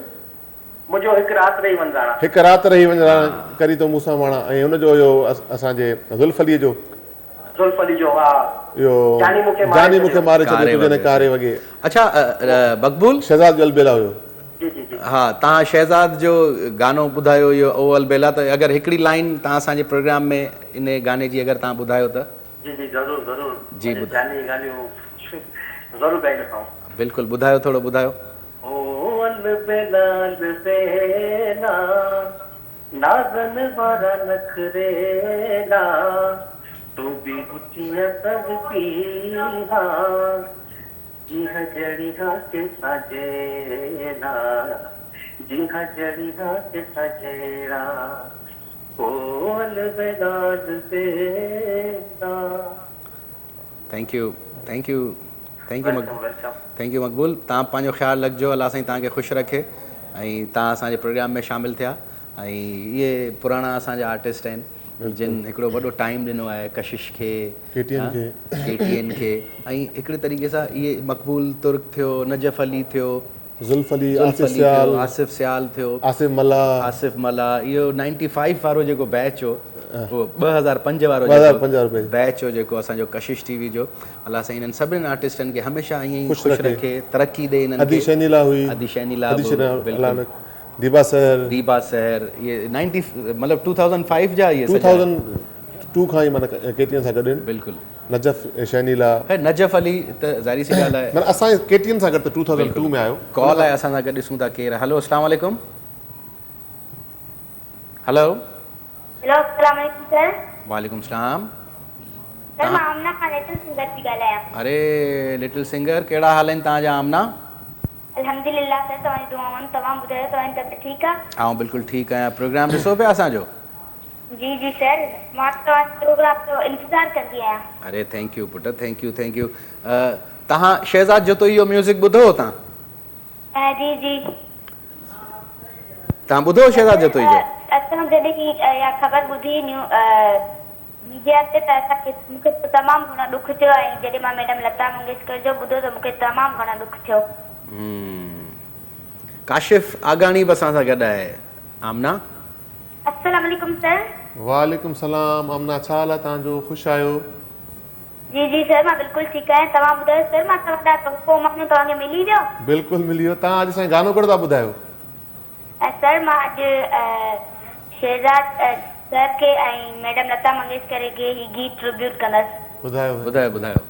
मुंहिंजो हिकु राति रही वंजाणा। हिकु राति रही वंजाणा करी तो मूंसां माणा, ऐं हुनजो इहो असांजे ज़ुल्फ़ली जो ज़ुल्फ़ली जो हा इहो जानी मूंखे मारे छॾियो तुंहिंजे कारे वॻे। अच्छा मक़बूल शहज़ाद जो अलबेला हुयो। जी जी जी हा तव्हां शहज़ाद जो गानो ॿुधायो इहो ओ अलबेला, त अगरि हिकिड़ी लाइन तव्हां असांजे प्रोग्राम में इन गाने जी अगरि तव्हां ॿुधायो त? जी जी ज़रूरु ज़रूरु जी ॿुधायो। जानी ॻाल्हियूं ज़रूरु ॻाए रखां। बिल्कुलु ॿुधायो, थोरो ॿुधायो। ओ अलबेला अलबेला नाज़न वारा नखरेला, तू भी उठिया सब पीहा, जी हाँ जड़ी हाँ के सजेला, जी हाँ जड़ी हाँ के सजेला, ओ अलबेला अलबेला। Thank you thank you thank you welcome welcome. Thank you Maqbool. तव्हां पंहिंजो ख़्यालु रखिजो, अलाह साईं तव्हांखे ख़ुशि रखे, ऐं तव्हां असांजे प्रोग्राम में शामिलु थिया, ऐं इहे पुराणा असांजा आर्टिस्ट आहिनि जिन हिकिड़ो वॾो टाइम ॾिनो आहे कशिश खे, केटीएन खे, ऐं हिकिड़े तरीक़े सां इहे मक़बूल तुर्क थियो, नजफ अली थियो, ज़ुल्फ़ली, आसिफ़ सियाल थियो, आसिफ़ मला, इहो 95 वारो जेको बैच हो, उहो 2005 वारो बैच हो जेको असांजो कशिश टीवी जो, अलाह साईं इन्हनि सभिनीनि आर्टिस्टनि खे हमेशह ईअं ई ख़ुशि रखे, तरक़ी ॾे इन्हनि खे। अदी शैनीला हुई, अदी शैनीला, दीबा सहर, ये 90 मतलब 2005 जा ये 2002 खां ई माना केटीएन सां गॾु आहिनि। बिल्कुलु। नजफ शैनीला, नजफ अली त ज़ाहिर सी ॻाल्हि आहे, माना असां केटीएन सां गॾु त 2002 में आयो। कॉल आहे असां सां गॾु, ॾिसूं था केरु। हेलो अस्सलाम वालेकुम। हेलो हेलो अस्सलाम वालेकुम सर। वालेकुम सलाम। सर मां आमना खान लिटिल सिंगर थी ॻाल्हायां। अरे लिटिल सिंगर, कहिड़ा हाल आहिनि तव्हांजा आमना? अल्हम्दुलिल्लाह सर, तव्हांजी दुआउनि, तव्हां ॿुधायो तव्हांजी तबियत ठीकु आहे? आउं बिल्कुलु ठीकु आहियां। प्रोग्राम ॾिसो पिया असांजो? जी जी सर, मां तव्हांजे प्रोग्राम जो इंतज़ारु कंदी आहियां। अरे थैंक यू पुटु, थैंक यू। तव्हां शहज़ाद जोतोई जो म्यूज़िक ॿुधो तव्हां? जी जी। तव्हां ॿुधो शहज़ाद जोतोई जो? असां जॾहिं इहा ख़बर ॿुधी मीडिया ते, त असांखे मूंखे तमामु घणो दुख थियो, ऐं जॾहिं मां मैडम लता मंगेशकर जो ॿुधो त मूंखे तमामु घणो दुख थियो। काशिफ आगानी बि असां सां गॾु आहे। आमना अस्सलाम वालेकुम सर। वालेकुम सलाम। आमना, छा हाल आहे तव्हांजो? ख़ुशि आहियो? जी जी सर, मां बिल्कुलु ठीकु आहियां। तव्हां ॿुधायो सर, मां तव्हांजा तोहफ़ो मां तव्हांखे मिली वियो? बिल्कुलु मिली वियो। तव्हां अॼु असांखे गानो कहिड़ो था ॿुधायो? सर मां अॼु शहज़ाद सर के ऐं मैडम लता मंगेशकर के ही गीत ट्रिब्यूट कंदसि। ॿुधायो।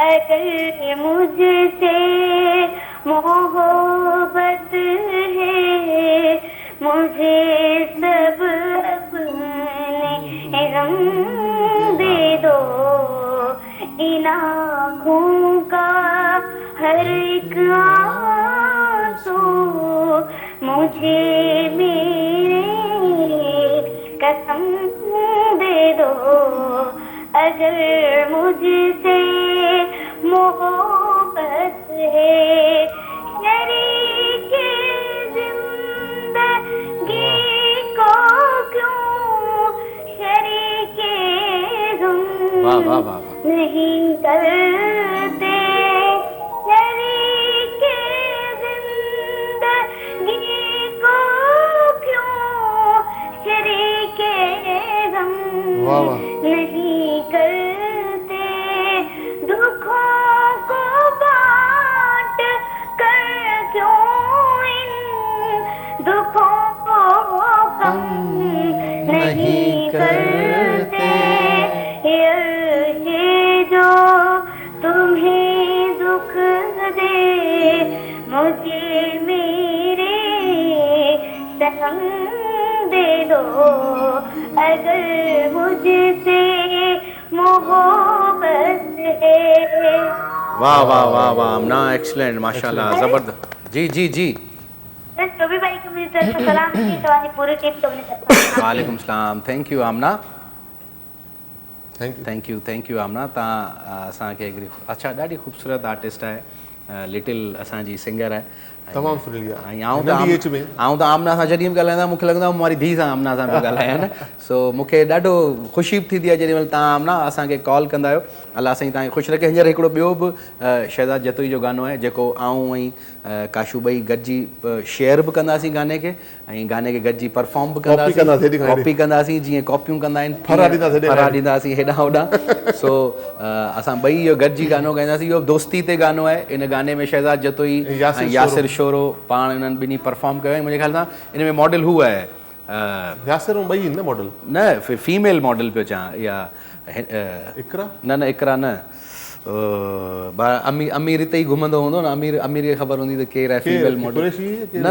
अगर मुझसे मोहब्बत है, मुझे सब अपने गम दे दो, इन आँखों का हर एक आंसू मुझे मेरे कसम दे दो, अगर मुझसे मोहब्बत है, वाह वाह वाह। नहीं करते शरीके जिंदगी को क्यों शरीके गम वाह वाह। नहीं करते दुखों को बांट कर क्यों इन दुखों को कम नहीं करते ये जो तुम्हें दुख दे मुझे मेरे सनम दे दो अगर मुझसे मोहब्बत है। वाह वाह वाह वाह आमना, एक्सलेंट, माशाल्लाह, जबरदस्त। जी जी जी, कभी भाई को मेरी तरफ से सलाम थी तो पूरी टीम को मैंने वालेकुम सलाम। Thank U Amna, thank you. Thank U आमना। तव्हां असांखे हिकिड़ी अच्छा ॾाढी ख़ूबसूरत आर्टिस्ट आहे, लिटिल असांजी सिंगर आहे। तमामु सुठी आहे। ऐं आऊं त आमना सां जॾहिं बि ॻाल्हाईंदा मूंखे लॻंदो आहे मारी धीउ सां आमना सां पियो ॻाल्हायां न। सो मूंखे ॾाढो ख़ुशी बि थींदी आहे जेॾी महिल तव्हां आमना असांखे कॉल कंदा आहियो। अलाह साईं तव्हांखे ख़ुशि रखे। हींअर हिकिड़ो ॿियो बि शहज़ाद जतोई जो गानो आहे जेको आऊं ऐं काशू ॿई गॾिजी शेयर बि कंदासीं गाने खे, ऐं गाने खे गॾिजी परफॉर्म बि कंदासीं, कॉपी कंदासीं जीअं कॉपियूं कंदा आहिनि, फरा ॾींदासीं हेॾां होॾां। सो असां ॿई इहो गॾिजी गानो ॻाईंदासीं। इहो दोस्ती ते गानो आहे। इन गाने में शहज़ाद जतोई ऐं यासिर शोरो पाण इन्हनि ॿिन्ही परफॉर्म कयो आहे। मुंहिंजे ख़्याल सां इन में मॉडल हू आहे यासिर ॿई आहिनि न मॉडल, न फीमेल मॉडल पियो चवां, या इकरा न इकरा न, अमीर हिते ई घुमंदो हूंदो न, अमीर खे ख़बर हूंदी त केरु आहे फीमेल मॉडल। न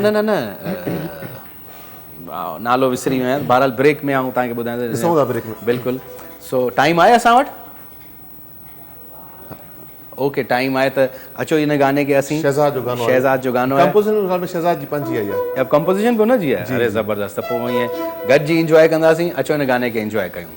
नालो विसरी वियो आहियां। बहरहाल ब्रेक में आऊं तव्हांखे ॿुधाईंदो बिल्कुलु। सो टाइम आहे असां वटि? ओके, टाइम आहे त अचो इन गाने खे असीं शहज़ाद जो गानो आहे। शहज़ाद जी पंहिंजी आई आहे, अब कंपोजिशन बि हुनजी आहे। अरे ज़बरदस्त। त पोइ ईअं गॾिजी इंजॉय कंदासीं। अचो इन गाने खे इंजॉय कयूं।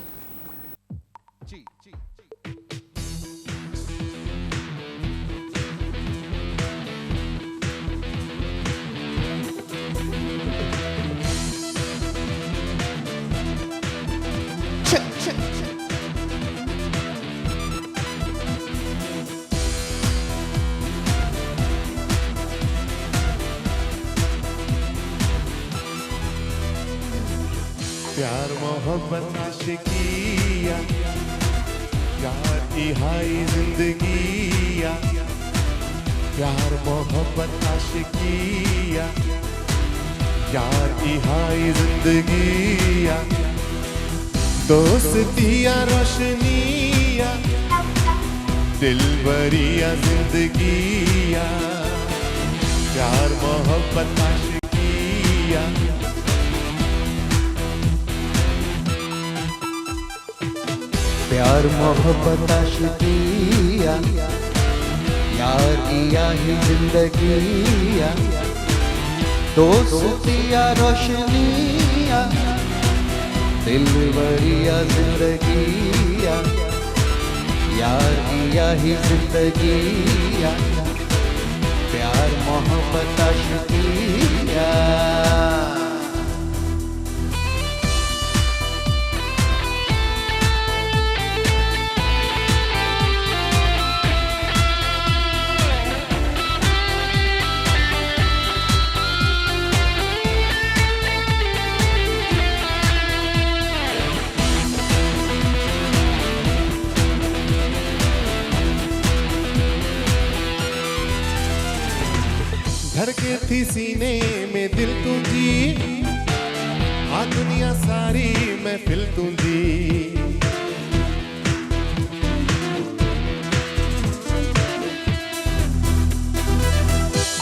प्यार मोहब्बत आशिकिया यार की हाई जिंदगिया, प्यार मोहब्बत आशिकिया यार की हाई जिंदगिया, दोस्तिया रोशनिया दिलबरिया जिंदगिया, प्यार मोहब्बत आशिकिया प्यार मोहब्बत आशिकिया यार किया ही जिंदगिया, दोस्तिया रोशनिया दिलबरिया जिंदगिया, यार किया ही जिंदगिया, प्यार मोहब्बत आशिकिया। धड़के थी सीने में दिल तुझी, आ दुनिया सारी महफिल तुझी,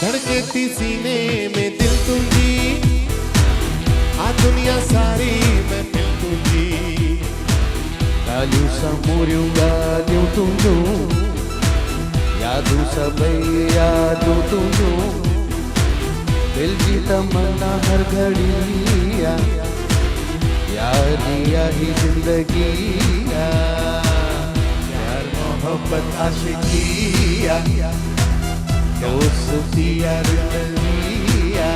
धड़के थी सीने में दिल तुझी, आ दुनिया सारी महफिल तुझी, ॻाल्हियूं समूरियूं ॻाल्हियूं तुंहिंजूं, यादूं सभई यादूं तुंहिंजूं, दिल की तमन्ना हर घड़ी यारिया ही जिंदगी, प्यार मोहब्बत आशिकिया दोस्तिया रुतलिया।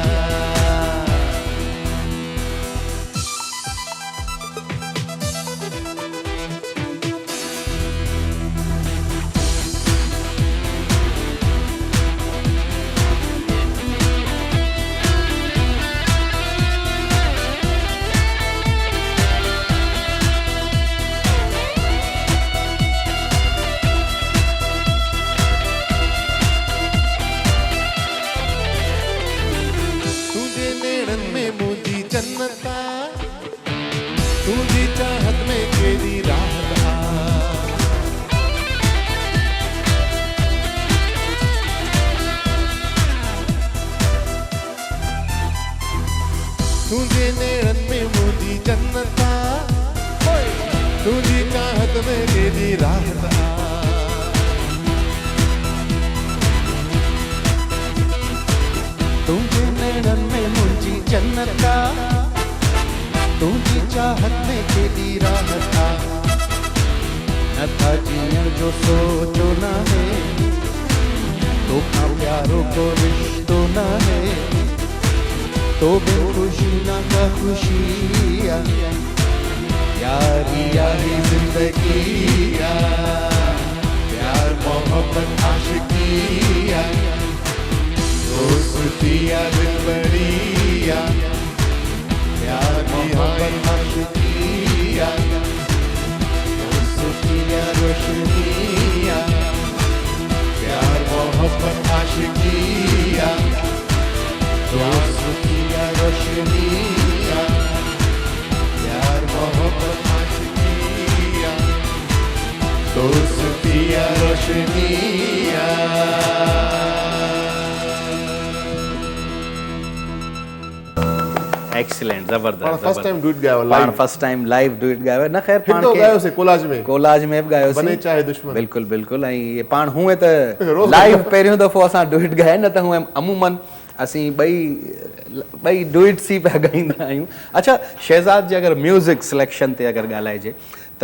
जी राहत आ तुझे नैनन में मुंहिंजी जन्नत आ तुझी चाहत में केॾी राहत आ नथा जीअण जो सोचो न है तोखां प्यारो को रिश्तो न है तो बिन खुशी न का खुशी आ यारी यारी जिंदगी आ प्यार मोहब्बत आशिकी आ दोस्ती आ दिलबरी आ प्यार मोहब्बत आशिकी आ दोस्ती आ रोशनी आ प्यार मोहब्बत आशिकी आ दोस्ती आ रोशनी आ प्यार मोहब्बत आशिकी आ दोस्ती आ रोशनी आ एक्सीलेंट, ज़बरदस्त। फर्स्ट टाइम डुइट गायो पाण live first time live do it गायो न ख़ैर पाण हिंदो खे गायो से कोलाज में कोलाज में बि गायो बने चाहे दुश्मन बिल्कुलु बिल्कुलु ऐं इहे पाण हूअं त रोज़ लाइव पहिरियों दफ़ो असां डुइट ॻाया न त हूअं अमूमन असीं ॿई डुइट्स ई पिया ॻाईंदा आहियूं। अच्छा, शहज़ाद जे अगरि म्यूज़िक सिलेक्शन ते अगरि ॻाल्हाइजे त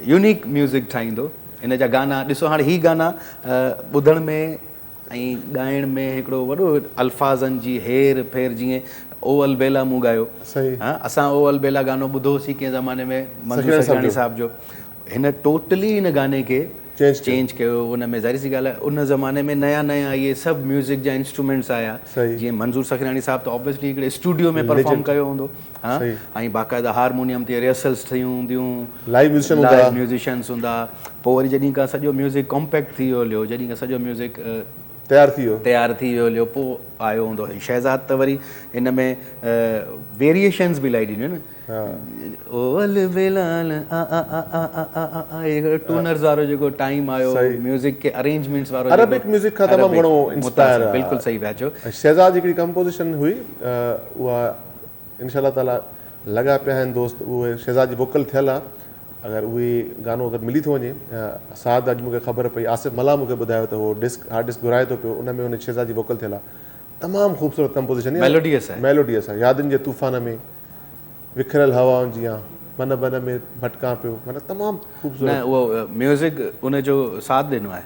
यूनिक म्यूज़िक ठाहींदो, इन जा गाना ॾिसो हाणे ही गाना ॿुधण में ऐं ॻाइण में हिकिड़ो वॾो अल्फाज़नि जी हेर फेर, जीअं ओ अलबेला मूं ॻायो, सही हा असां ओ अलबेला गानो ॿुधोसीं कंहिं ज़माने में मंजूर सखराणी साहिब जो, हिन टोटली हिन गाने खे चेंज कयो। उन में ज़ाहिर सी ॻाल्हि आहे उन ज़माने में नया नया इहे सभु म्यूज़िक जा इंस्ट्रूमेंट्स आया, जीअं मंजूर सखराणी साहिब त ऑब्वियसली हिकिड़े स्टूडियो में परफॉर्म कयो हूंदो, हा ऐं बाक़ाइदा हारमोनियम ते रिहर्सल्स ठहियूं हूंदियूं, लाइव म्यूज़िशियन्स हूंदा। पोइ वरी जॾहिं खां सॼो म्यूज़िक कॉम्पैक्ट थी वियो हलियो, जॾहिं खां सॼो म्यूज़िक तयारु थी वियो हलियो, पोइ आयो हूंदो शहज़ाद त वरी हिन में वेरिएशन्स बि इलाही ॾिनियूं न, ओ अलबेला टूनर्स वारो जेको टाइम आयो, म्यूज़िक के अरेंजमेंट्स वारो अरबिक म्यूज़िक खां तमामु घणो इंस्पायर आहे। बिल्कुलु सही पिया चओ। शहज़ाद हिकिड़ी कंपोज़िशन हुई, उहा इंशाअल्लाह ताला लॻा पिया आहिनि दोस्त, उहे शहज़ाद जी वोकल थियल आहे। अगरि उहे गानो अगरि मिली थो वञे, साद अॼु मूंखे ख़बर पई, आसिफ़ मला मूंखे ॿुधायो त उहो हार्ड डिस्क घुराए थो पियो, उन में उन शहज़ाद जी वोकल थियल आहे। तमामु ख़ूबसूरत कंपोज़िशन, मेलोडियस आहे। यादियुनि जे तूफ़ान में, विखिरियल हवाउनि जी, मन बन में भटकां पियो, माना तमामु ख़ूबसूरत उहो म्यूज़िक उन जो साथ ॾिनो आहे।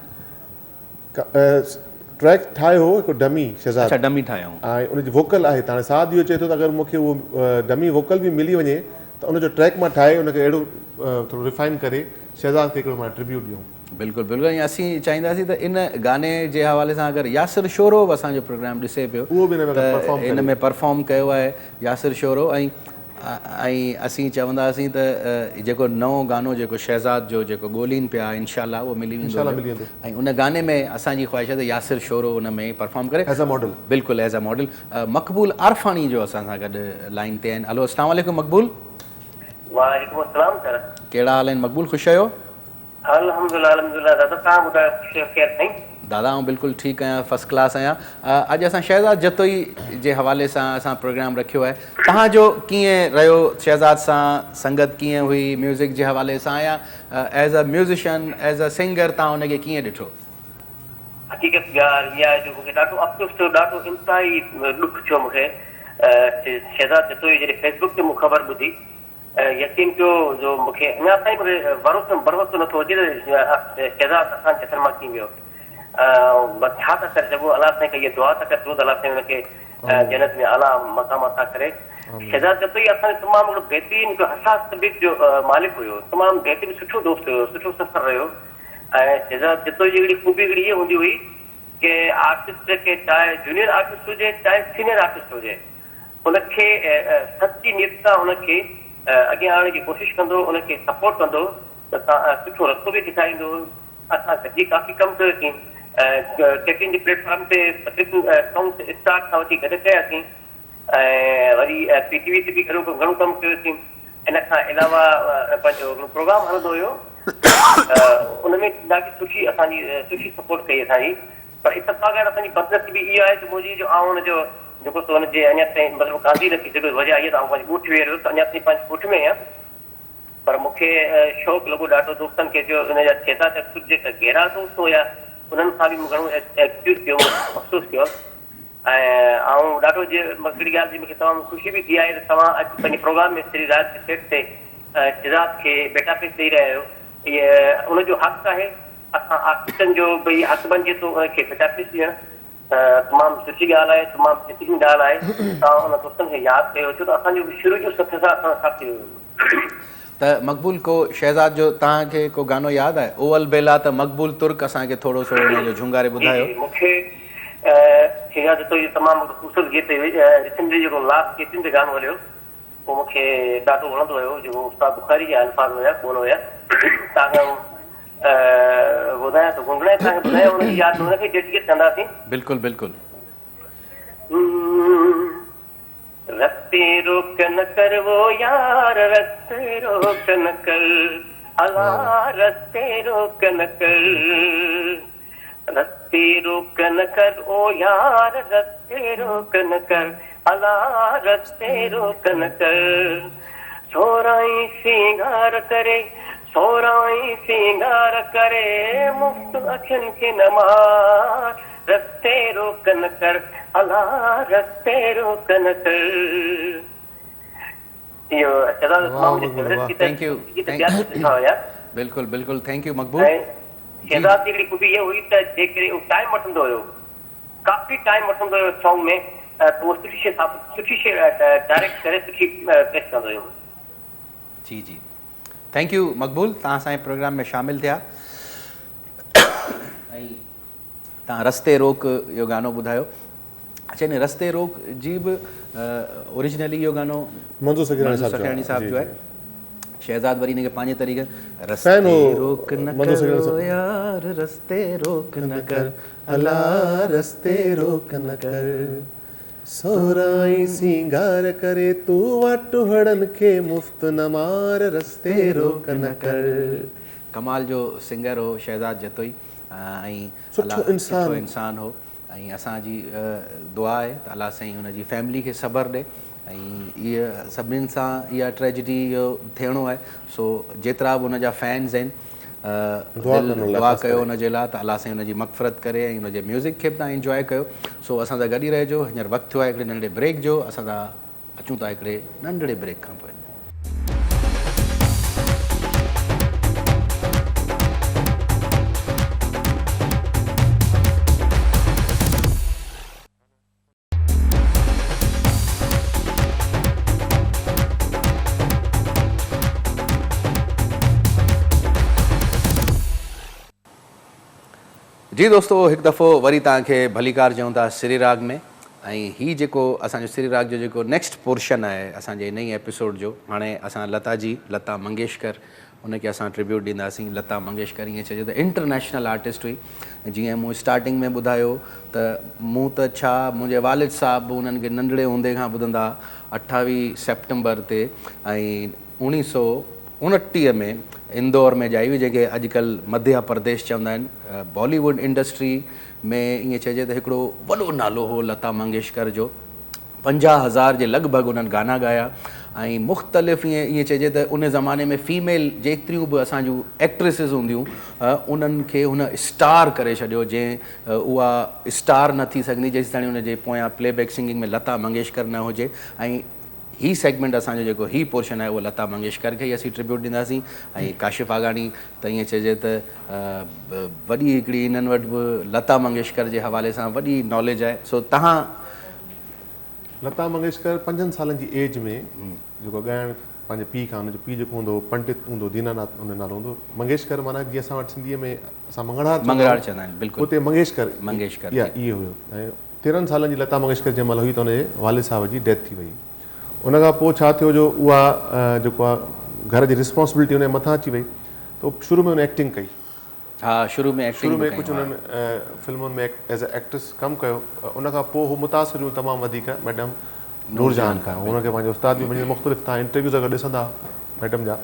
ट्रैक ठाहियो हो हिकु डमी शहज़ाद, अच्छा डमी ठाहियो ऐं उनजी वोकल आहे। त हाणे साद इहो चए थो त अगरि मूंखे उहो डमी वोकल बि मिली वञे त उनजो ट्रैक मां ठाहे उनखे अहिड़ो थोरो रिफाइन करे शहज़ाद खे हिकिड़ो मां ट्रिब्यूट ॾियूं। बिल्कुलु बिल्कुलु। ऐं असीं चाहींदासीं त इन गाने जे हवाले सां अगरि यासिर शोरो बि असांजो प्रोग्राम ॾिसे पियो, उहो बि इन में परफॉर्म कयो आहे यासिर शोरो। ऐं असीं चवंदासीं त जेको नओं गानो जेको शहज़ाद जो जेको ॻोल्हीनि पिया, इनशाअल्लाह उहो मिली वेंदो। ऐं उन गाने में असांजी ख़्वाहिश आहे त यासिर शोरो उन में परफॉर्म करे एज़ अ मॉडल। बिल्कुलु एज़ अ मॉडल। मक़बूल आरफानी जो असां सां गॾु लाइन ते आहिनि। हलो अस्सलाम वालेकुम मक़बूल। वालेकुम अस्सलाम सर। कहिड़ा हाल आहिनि मक़बूल, ख़ुशि आहियो? अल्हम्दुलिल्लाह अल्हम्दुलिल्लाह। दादा तव्हां ॿुधायो ख़ैर साईं? दादा आउं बिल्कुलु ठीकु आहियां, फर्स्ट क्लास आहियां। अॼु असां शहज़ाद जतोई जे हवाले सां असां प्रोग्राम रखियो आहे। तव्हांजो कीअं रहियो शहज़ाद सां संगत, कीअं हुई म्यूज़िक जे हवाले सां, या as a musician as a singer तव्हां हुनखे कीअं ॾिठो? हक़ीक़त ॻाल्हि इहा आहे जो मूंखे ॾाढो अफ़सोस थियो, ॾाढो इंतिहाई ॾुख थियो मूंखे शहज़ाद जतोई जॾहिं फेसबुक ते मूं ख़बर ॿुधी, यकीन कयो जो मूंखे अञा ताईं मूंखे भरोसो नथो अचे त शहज़ाद असांजे हथनि मां थी वियो। छा था करे सघूं, अलाह साईं खे इहा दुआ था करे सघूं त अलाह साईं हुनखे जन्नत में आला मक़ाम अता करे। शहज़ाद जतोई असांजो तमामु हिकिड़ो बहितरीनु हिकु हसास तबीअत जो मालिक हुयो, तमामु बहितरीनु सुठो दोस्त हुयो, सुठो सफ़र रहियो। ऐं शहज़ाद जतोई जी हिकिड़ी ख़ूबी हिकिड़ी इहा हूंदी हुई की आर्टिस्ट खे चाहे जूनियर आर्टिस्ट हुजे चाहे सीनियर आर्टिस्ट हुजे, उनखे सची नियत सां उनखे अॻियां आणण जी कोशिशि कंदो, उनखे सपोर्ट कंदो त तव्हां सुठो रस्तो बि ॾेखारींदो। असां गॾिजी काफ़ी कमु कयोसीं, कैटिंग जे प्लेटफॉर्म ते सॉन्ग स्टार्ट खां वठी गॾु कयासीं, ऐं वरी PTV ते बि घणो कमु कयोसीं। इन खां अलावा पंहिंजो प्रोग्राम हलंदो हुयो, उन में ॾाढी सुठी सपोर्ट कई असांजी। पर इतफ़ाक़ असांजी बदनसीबी इहा आहे त मुंहिंजी जो आउं हुनजो जेको सो हुनजे अञा ताईं मतिलबु गांधी रखी सघियो, वजह इहा त आउं पंहिंजी ॻोठ वेह रहियो त अञा ताईं पंहिंजे ॻोठ में आहियां। पर मूंखे शौक़ु लॻो ॾाढो दोस्तनि खे जो हुनजा चेता त कुझु जेका गहरा दोस्त हुया उन्हनि सां बि मूं घणो एक्सपीरियंस कयो महसूसु कयो ऐं ॾाढो हिकिड़ी ॻाल्हि जी मूंखे तमामु ख़ुशी बि थी आहे त तव्हां अॼु पंहिंजे प्रोग्राम में श्री राज के सेट ते जिराद खे बेटा पेश ॾेई रहिया आहियो इहे उनजो हक़ु आहे असां आर्टिस्टनि जो भई हक़ु बणिजे थो उनखे बेटा पेश ॾियणु तमामु सुठी ॻाल्हि आहे तमामु बेहतरीन ॻाल्हि आहे तव्हां उन दोस्तनि खे यादि कयो छो त असांजो शुरू जो सफ़र सां असां साथी हुयो त मक़बूल को शहज़ाद जो तव्हांखे को गानो यादि आहे ओ अलबेला त मक़बूल तुर्क असांखे थोरो सो हुनजो झुंगारे ॿुधायो मूंखे शहज़ाद तो इहो तमामु ख़ूबसूरत गीत रिसेंटली जेको लास्ट केतिन ते गानो हलियो उहो मूंखे ॾाढो वणंदो हुयो जेको उस्ताद बुखारी जा अल्फाज़ हुया कोन हुया तव्हांखे ॿुधायां थो गुनगुनाए तव्हांखे ॿुधायो हुनजी यादि हुनखे डेडिकेट कंदासीं बिल्कुलु बिल्कुलु रस्ते रोक न कर वो यार रस्ते रोक न कर अला रस्ते रोक न कर रस्ते रोक न कर ओ यार रस्ते रोक न कर अला रस्ते रोक न कर सोराई सिंगार करे सोराई सिंगार करे मुफ्त अखियुनि खे न मार रस्ते रोक न कर अला रस्ते रोक न कर इहो थैंक यू बिल्कुलु बिल्कुलु थैंक यू मक़बूल शहज़ाद जी हिकिड़ी ख़ूबी इहा हुई त जेकॾहिं उहो टाइम वठंदो हुयो काफ़ी टाइम वठंदो हुयो सॉन्ग में त उहो सुठी शइ डायरेक्ट करे सुठी पेश कंदो हुयो जी जी थैंक यू मक़बूल तव्हां असांजे प्रोग्राम में शामिलु थिया ऐं तव्हां रस्ते रोक इहो गानो ॿुधायो अच्छा इन रस्ते रोक जी बि ओरिजिनली इहो गानो मंजूर सखियाणी साहब जो आहे शहज़ाद वरी हिनखे पंहिंजे तरीक़े रस्ते रोक न कर यार रस्ते रोक न कर अला रस्ते रोक न कर सोराई सिंगार करे तू वाटुहड़नि खे मुफ़्त न मार रस्ते रोक न कर कमाल जो सिंगर हो शहज़ाद जतोई ऐं सुठो इंसान हो ऐं असांजी दुआ आहे त अलाह साईं हुनजी फैमिली खे सब्र ॾे ऐं इहा सभिनीनि सां इहा ट्रेजिडी इहो थियणो आहे सो जेतिरा बि हुनजा फैन्स आहिनि दुआ कयो हुनजे लाइ त अलाह साईं हुनजी मग़फ़रत करे ऐं हुनजे म्यूज़िक खे बि तव्हां इंजॉय कयो सो असां सां गॾु ई रहिजो हींअर वक़्तु थियो आहे हिकिड़े नंढे ब्रेक जो असां सां अचूं था हिकिड़े नंढड़े ब्रेक खां पोइ जी दोस्तो हिकु दफ़ो वरी तव्हांखे भलीकार चऊं था श्री राग में ऐं हीउ जेको असांजो श्री राग जो जेको नेक्स्ट पोर्शन आहे असांजे इन ई एपिसोड जो हाणे असां लता मंगेशकर उनखे असां ट्रिब्यूट ॾींदासीं लता मंगेशकर ईअं चइजे त इंटरनेशनल आर्टिस्ट हुई जीअं मूं स्टार्टिंग में ॿुधायो त मूं त छा मुंहिंजे वालिद साहिबु उन्हनि खे नंढड़े हूंदे खां ॿुधंदा 28 सेप्टेंबर ते ऐं 1929 में इंदौर में ॼाई हुई जेके अॼुकल्ह मध्य प्रदेश चवंदा आहिनि बॉलीवुड इंडस्ट्री में ईअं चइजे त हिकिड़ो वॾो नालो हो लता मंगेशकर जो 50,000 जे लॻभॻि उन्हनि गाना ॻाया ऐं मुख़्तलिफ़ ईअं चइजे त उन ज़माने में फीमेल जेतिरियूं बि असांजूं एक्ट्रेसिस हूंदियूं उन्हनि खे हुन स्टार करे छॾियो जंहिं उहा स्टार न थी सघंदी जेसीं ताईं हुनजे पोयां प्लेबैक सिंगिंग में लता मंगेशकर न हुजे ऐं ही सेगमेंट असांजो जेको ही पोर्शन आहे उहो लता मंगेशकर खे ई असीं ट्रिब्यूट ॾींदासीं ऐं काशिफ़ आगानी त ईअं चइजे त वॾी हिकिड़ी इन्हनि वटि बि लता मंगेशकर जे हवाले सां वॾी नॉलेज आहे सो तव्हां लता मंगेशकर 5 सालनि जी एज में जेको ॻाइणु पंहिंजे पीउ खां हुनजो पीउ जेको हूंदो पंडित हूंदो दीनानाथ हुन नालो हूंदो मंगेशकर माना जीअं असां वटि सिंधीअ में असां मंगड़ार चवंदा आहिनि बिल्कुलु हुते मंगेशकर इहो हुयो ऐं 13 सालनि जी लता मंगेशकर जंहिं महिल हुई त हुनजे वालिद साहिब जी डेथ थी वई उन खां पोइ छा थियो जो उहा जेको आहे घर जी रिस्पॉन्सिबिलिटी हुनजे मथां अची वई त शुरू में हुन एक्टिंग कई हा शुरू में कुझु हुननि फिल्मुनि में एज़ अ एक्ट्रेस कमु कयो उन खां पोइ हू मुतासिर हुयूं तमामु वधीक मैडम नूरजहान खां हुनखे पंहिंजो उस्ताद बि मुंहिंजे मुख़्तलिफ़ तव्हां इंटरव्यूज़ अगरि ॾिसंदा मैडम जा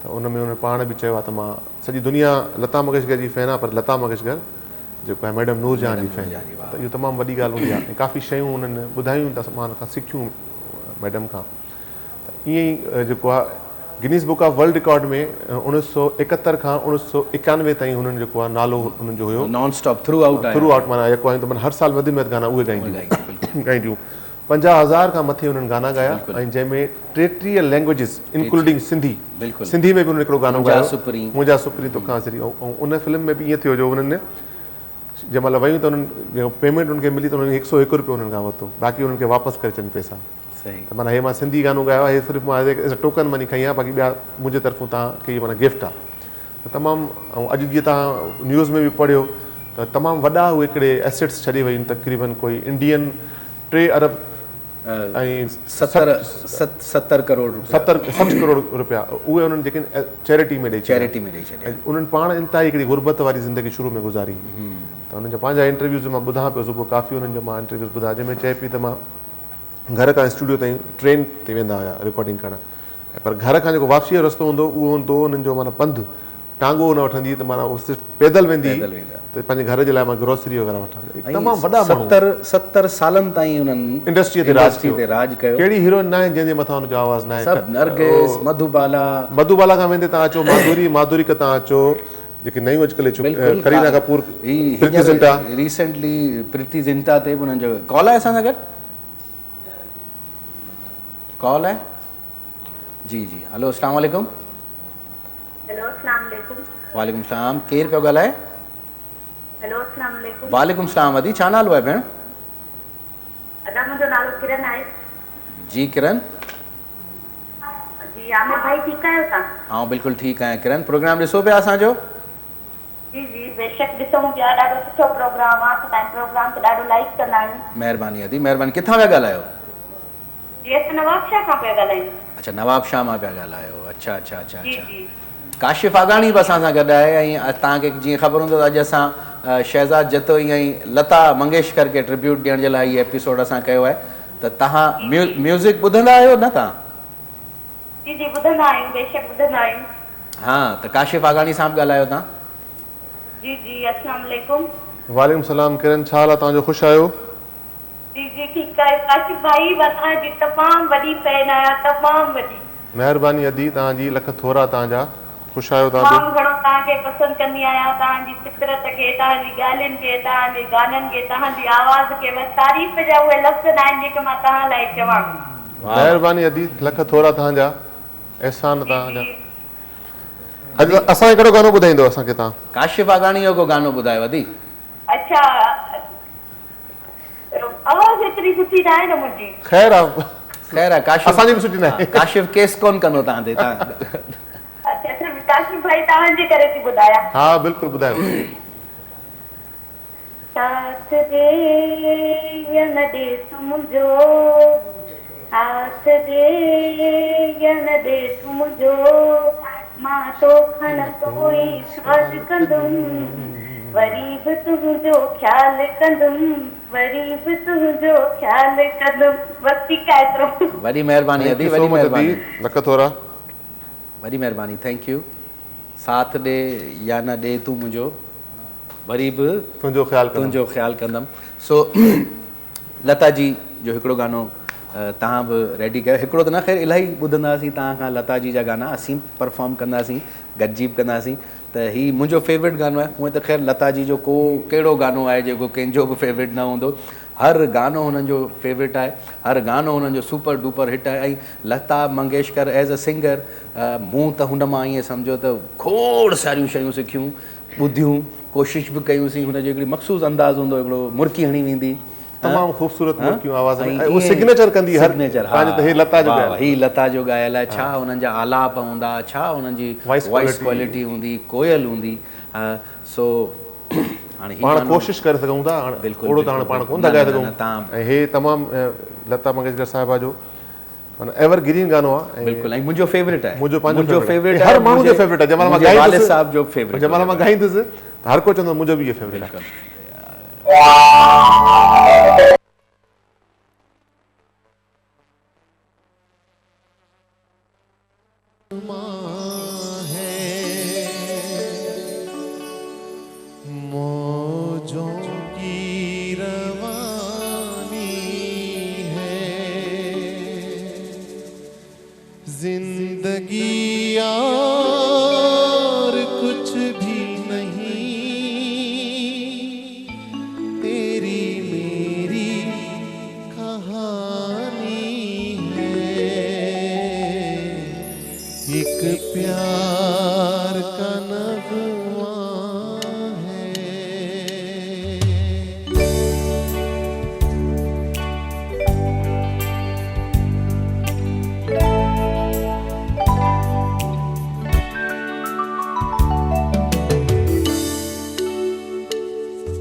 त उन में हुन पाण बि चयो आहे त मां सॼी दुनिया लता मंगेशकर जी फैन आहे पर लता मंगेशकर जेको आहे मैडम नूरजहान जी फैन त इहो तमामु वॾी ॻाल्हि हूंदी आहे ऐं काफ़ी शयूं हुननि ॿुधायूं त मां हुन खां सिखियूं मैडम खां त ईअं ई जेको आहे Guinness book of world record में 1971 खां 1991 ताईं हुननि जेको आहे नालो हुननि जो हुयो नॉन स्टॉप थ्रू आउट आहे थ्रू आउट माना जेको आहे त माना हर साल वधि में वधि गाना उहे ॻाईंदियूं 50,000 खां मथे हुननि गाना ॻाया ऐं जंहिंमें 33 लैंग्वेजिस इंक्लूडिंग सिंधी सिंधी में बि हुननि हिकिड़ो गानो ॻायो मुंहिंजा सुपरी तोखां सिरी ऐं उन फिल्म में बि ईअं थियो जो हुननि जंहिं महिल वयूं त हुननि पेमेंट हुनखे मिली त हुननि 101 रुपयो हुननि खां वरितो बाक़ी हुननि खे वापसि करे अचनि पैसा त माना हे मां सिंधी गानो ॻायो आहे हे सिर्फ़ु मां एज़ अ टोकन मनी खई आहे बाक़ी ॿिया मुंहिंजे तरफ़ां तव्हांखे इहो माना गिफ्ट आहे त तमामु ऐं अॼु जीअं तव्हां न्यूज़ में बि पढ़ियो त तमामु वॾा उहे हिकिड़े एसेट्स छॾे वयूं तक़रीबन कोई इंडियन 3 अरब ऐं 70 करोड़ 60 करोड़ रुपया उहे उन्हनि जेके चैरिटी में ॾेई छॾिया उन्हनि पाण इंतिहाई हिकिड़ी गुरबत वारी ज़िंदगी शुरू में गुज़ारी त हुननि जा पंहिंजा इंटरव्यूज़ मां ॿुधां पियो सुबुह काफ़ी हुननि जो मां इंटरव्यूज़ ॿुधा जंहिंमें चए पई त मां घर खां स्टूडियो ताईं ट्रेन ते वेंदा हुआ रिकॉर्डिंग करणु पर घर खां जेको वापसीअ जो रस्तो हूंदो उहो हूंदो हुननि जो माना पंधु टांगो न वठंदी त माना उहो सिर्फ़ु पैदल वेंदी त पंहिंजे घर जे लाइ मां ग्रोसरी वग़ैरह वठां तमामु वॾा 70 सालनि ताईं हुननि इंडस्ट्रीअ ते राज कयो कहिड़ी हीरोइन न आहे जंहिंजे मथां हुनजो आवाज़ न आहे नरगिस मधुबाला खां वेंदे तव्हां अचो माधुरी खां तव्हां अचो जेके नयूं अॼुकल्ह करीना कपूर रिसेंटली प्रीति जिंटा ते बि हुननि जो कॉल आहे असां सां गॾु कॉल है जी जी हेलो अस्सलाम वालेकुम हेलो अस्सलाम वालेकुम वालेकुम सलाम केर पियो ॻाल्हाए हेलो अस्सलाम वालेकुम वालेकुम सलाम अदी छा नालो आहे भेण अदा मुंहिंजो नालो किरण आहे जी किरण जी आमिर भाई ठीकु आहियो तव्हां बिल्कुलु ठीकु आहियां किरण प्रोग्राम ॾिसो पिया असांजो जी जी बेशक ॾिसूं पिया ॾाढो सुठो प्रोग्राम आहे तव्हांजे प्रोग्राम खे ॾाढो लाइक कंदा आहियूं महिरबानी अदी महिरबानी किथां पिया ॻाल्हायो जी असां नवाबशाह खां पिया ॻाल्हायूं अच्छा नवाबशाह मां पिया ॻाल्हायो अच्छा अच्छा अच्छा अच्छा काशिफ आगाणी बि असां सां गॾु आहे ऐं तव्हांखे जीअं ख़बर हूंदो अॼु असां शहज़ाद जतोई ऐं लता मंगेशकर खे ट्रिब्यूट ॾियण जे लाइ इहो एपिसोड असां कयो आहे त तव्हां म्यूज़िक ॿुधंदा आहियो न तव्हां जी जी ॿुधंदा आहियूं बेशक ॿुधंदा आहियूं हा त काशिफ आगाणी सां बि ॻाल्हायो तव्हां जी जी अस्सलाम वालेकुम वालेकुम सलाम किरण छा हाल आहे तव्हांजो ख़ुशि आहियो जी जी ठीकु आहे काशिफ भाई तव्हांजी तमामु वॾी फैन आहियां तमामु वॾी महिरबानी अदी तव्हांजी लख थोरा तव्हांजा ख़ुशि आहियो तव्हां तमामु घणो तव्हांखे पसंदि कंदी आहियां तव्हांजी फितरत खे तव्हांजी ॻाल्हियुनि खे तव्हांजे गाननि खे तव्हांजी आवाज़ खे बसि तारीफ़ जा उहे लफ़्ज़ न आहिनि जेके मां तव्हां लाइ चवां महिरबानी अदी लख थोरा तव्हांजा अहसान तव्हांजा अॼु असांखे कहिड़ो गानो ॿुधाईंदो असांखे तव्हां काशिफ आगाणी जो को गानो ॿुधायो अदी अच्छा आवाज़ एतिरी सुठी न आहे न मुंहिंजी ख़ैर आहे काशिफ असांजी बि सुठी न आहे काशिफ केस कोन कंदो तव्हां ते अच्छा काशिफ भाई तव्हांजे करे थी ॿुधायां हा बिल्कुलु ॿुधायो साथ दे या न दे तू मुंहिंजो साथ दे या न दे तू मुंहिंजो मां तो खण कोई साथ कंदुमि वरी बि तुंहिंजो ख़्यालु कंदुमि वरी बि तुंहिंजो ख़्यालु कंदुमि बसि ठीकु आहे एतिरो वॾी महिरबानी अदी वॾी महिरबानी लख थोरा वॾी महिरबानी थैंक यू साथ ॾे या न ॾे तूं मुंहिंजो वरी बि तुंहिंजो ख़्यालु कंदुमि सो लता जी जो हिकिड़ो गानो तव्हां बि रेडी कयो हिकिड़ो त न ख़ैर इलाही ॿुधंदासीं तव्हां खां लता जी जा गाना असीं परफॉर्म कंदासीं गॾिजी बि कंदासीं त हीउ मुंहिंजो फेवरेट गानो आहे हूअं त ख़ैर लता जी जो को कहिड़ो गानो आहे जेको कंहिंजो बि फेवरेट न हूंदो हर गानो हुननि जो फेवरेट आहे हर गानो हुननि जो सुपर डुपर हिट आहे ऐं Lata Mangeshkar as a singer मूं त हुन मां ईअं सम्झो त खोड़ सारियूं शयूं सिखियूं ॿुधियूं कोशिशि बि कयूंसीं हुनजो हिकिड़ी मख़सूस अंदाज़ हूंदो हिकिड़ो मुर्की हणी वेंदी तमामु ख़ूबसूरत मुर्कियूं आवाज़ में सिग्नेचर कंदी सिग्नेचर ही लता जो ॻायल आहे छा हुननि जा आलाप हूंदा छा हुननि जी वॉइस क्वालिटी हूंदी कोयल हूंदी सो हाणे पाण कोशिशि करे सघूं था ओड़ो त हाणे पाण कोन था ॻाए सघूं ऐं हे तमामु लता मंगेशकर साहिबा जो माना एवर ग्रीन गानो आहे बिल्कुलु ऐं मुंहिंजो फेवरेट आहे मुंहिंजो फेवरेट हर माण्हू जो फेवरेट आहे जंहिं महिल मां गाईंदुसि साहिब जो फेवरेट जंहिं महिल मां गाईंदुसि त हर को चवंदो मुंहिंजो बि इहो फेवरेट आहे मौजों की रवानी है जिंदगी नगमा है।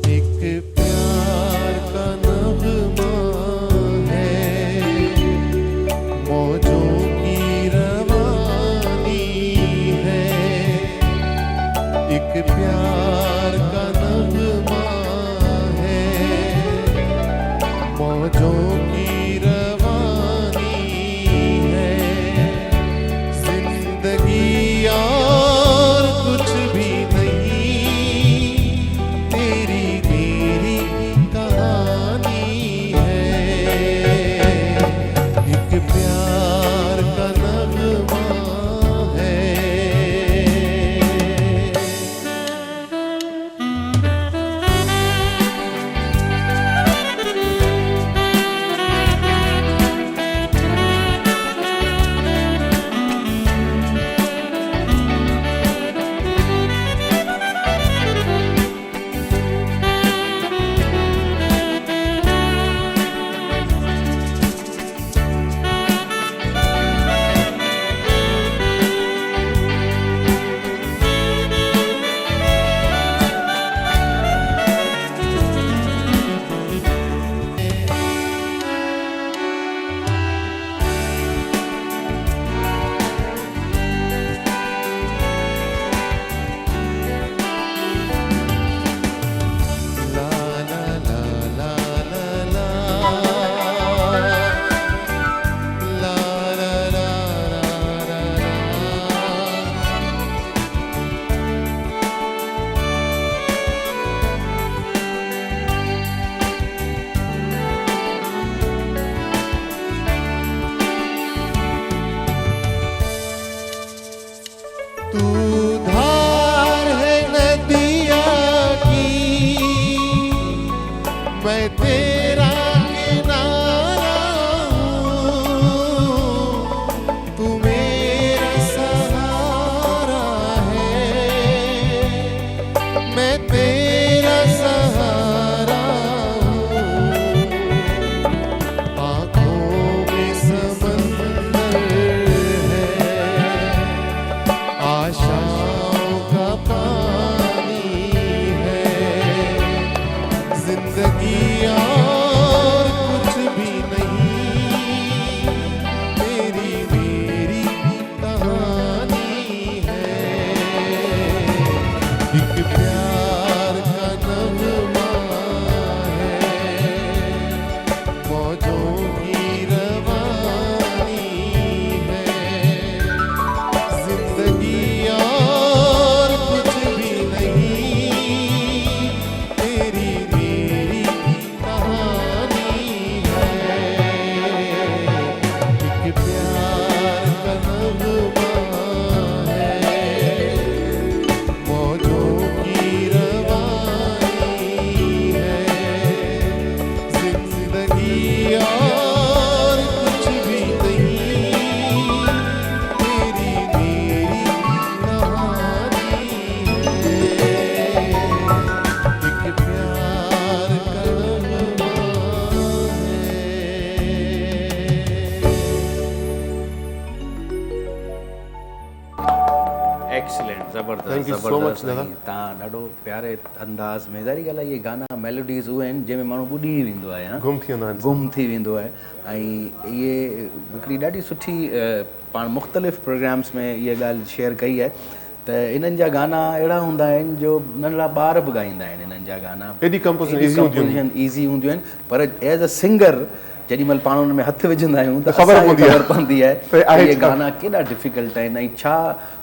एक प्यार का नगमा है, मौजों की रवानी है। एक प्यार का नगमा है, मौजों की रवानी है। जिंदगी और कुछ भी नहीं, तेरी मेरी कहानी है। एक प्यार का नगमा है। तू धार है नदिया की, मैं तेरा किनारा हूँ। तू मेरा सहारा है, मैं तेरा सहारा हूँ। आँखों में समंदर है, आशाओं का पानी है। जिंदगी और कुछ भी नहीं, तेरी मेरी कहानी है। एक प्यार का नगमा है, मौजों की रवानी है। जिंदगी और कुछ भी नहीं, तेरी मेरी कहानी है। एक प्यार का नगमा है, मौजों की रवानी है। जिंदगी और कुछ भी नहीं, तेरी मेरी कहानी है। एक प्यार का नगमा है। एक्सीलेंट, ज़बरदस्त Thank you so ज़बरदस्त। much, दादा। ऐं तव्हां ॾाढो प्यारे अंदाज़ में, ज़ाहिरी ॻाल्हि आहे, इहे गाना मेलोडीज़ उहे आहिनि जंहिंमें माण्हू ॿुॾी वेंदो आहे, हा? गुम थी वेंदा आहिनि। गुम थी वेंदो आहे। ऐं इहे हिकिड़ी ॾाढी सुठी पाण मुख़्तलिफ़ प्रोग्राम्स में इहा ॻाल्हि शेयर कई आहे त इन्हनि जा गाना अहिड़ा हूंदा आहिनि जो नंढड़ा ॿार बि ॻाईंदा आहिनि। इन्हनि जा गाना एॾी कंपोज़िशन easy हूंदियूं आहिनि। ईज़ी हूंदियूं आहिनि, पर एज़ अ सिंगर जेॾी महिल पाण हुन में हथु विझंदा आहियूं त ख़बर असांखे पवंदी आहे। ख़बर पवंदी आहे भई आहे इहे छा। गाना केॾा डिफ़िकल्ट आहिनि ऐं छा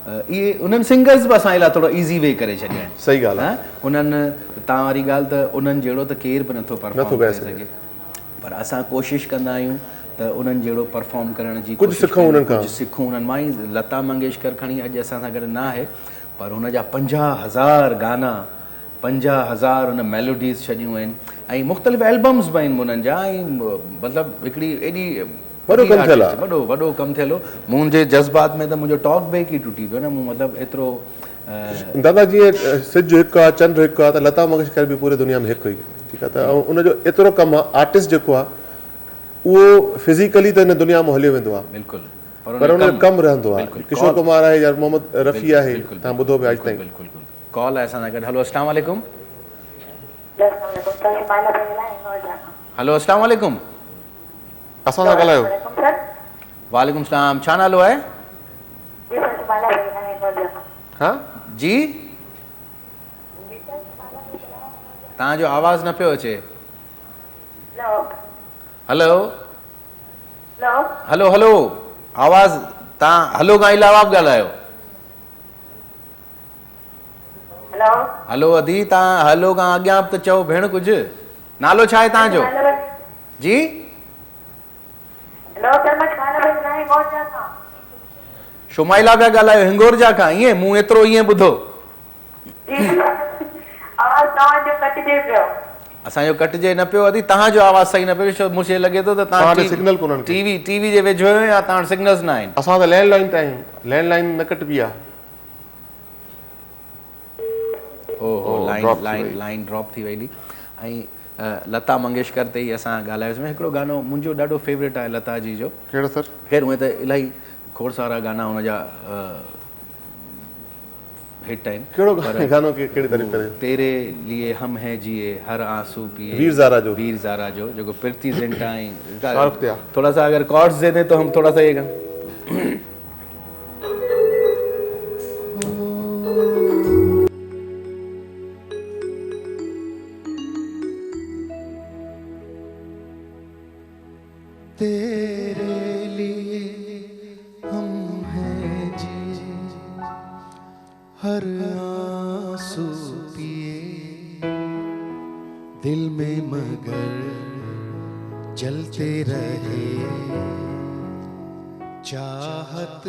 इहे उन्हनि सिंगर्स बि असांजे लाइ थोरो ईज़ी वे करे छॾिया आहिनि। सही ॻाल्हि आहे। हा? उन्हनि तव्हां वारी ॻाल्हि त उन्हनि जहिड़ो त केर बि नथो परफॉर्म नथो करे ॻाए सघे। सघे, पर असां कोशिशि कंदा आहियूं त उन्हनि जहिड़ो परफॉर्म करण जी कुझु कोशिशि सिखूं कयूं, उन्हनि खां। कुझु सिखूं उन्हनि मां ई। लता मंगेशकर खणी अॼु असां सां गॾु न आहे, पर हुन जा 50,000 गाना, 50,000 हुन मेलोडीज़ छॾियूं आहिनि ऐं मुख़्तलिफ़ एल्बम्स बि आहिनि उन्हनि जा। ऐं मतिलबु हिकिड़ी एॾी वॾो कमु थियल आहे। वॾो कमु थियल हो। मुंहिंजे जज़्बात में त मुंहिंजो टॉक बैक ई टुटी पियो न। मूं मतिलबु एतिरो दादा जीअं सिज हिकु आहे, चंड हिकु आहे, त लता मंगेशकर बि पूरे दुनिया में हिकु ई, ठीकु आहे। त ऐं उनजो एतिरो कमु आहे, आर्टिस्ट जेको आहे उहो फिज़िकली त हिन दुनिया में हलियो वेंदो आहे, बिल्कुलु, पर हुनजो कमु रहंदो आहे। किशोर कुमार आहे या मोहम्मद रफ़ी आहे, तव्हां ॿुधो पिया अॼु ताईं। बिल्कुलु कॉल आहे असां सां गॾु। हलो अस्सलाम वालेकुम। हलो अस्सलाम वालेकुम। असां सां ॻाल्हायो। वालेकुम सलाम। छा नालो आहे? हा जी, तव्हांजो आवाज़ न पियो अचे। हलो हलो हलो, आवाज़ तव्हां हलो खां अलावा बि ॻाल्हायो। हलो अदी, तव्हां हलो खां अॻियां बि त चओ भेण कुझु। नालो छा आहे तव्हांजो? जी शुमाइला पिया ॻाल्हायो हिंगोरजा खां? ईअं मूं एतिरो ईअं ॿुधो। असांजो कटिजे न पियो अदी, तव्हांजो आवाज़ सही न पियो। छो मूंखे लॻे थो त तव्हां सिग्नल कोन्हनि टीवी जे वेझो आहियो या तव्हां सिग्नल्स न आहिनि। असां त लैंडलाइन ते आहियूं, लैंडलाइन न कटिबी आहे। लाइन ड्रॉप थी वई। ऐं लता मंगेशकर ते ई असां ॻाल्हायोसीं। हिकिड़ो गानो मुंहिंजो ॾाढो फेवरेट आहे लता जी जो। कहिड़ो सर? ख़ैर उहे त इलाही खोड़ सारा गाना हुनजा हिट आहिनि। कहिड़ो गानो कहिड़ी तारीफ़ करे? तेरे लिए हम हैं जिए हर आंसू पिए, वीर ज़ारा जो जो प्रीति जिंटा थोड़ा सा अगर कॉर्ड्स दे दें तो हम थोड़ा सा ये गाना। तेरे लिए हम हैं जी हर आंसू पिए, दिल में मगर जलते रहे चाहत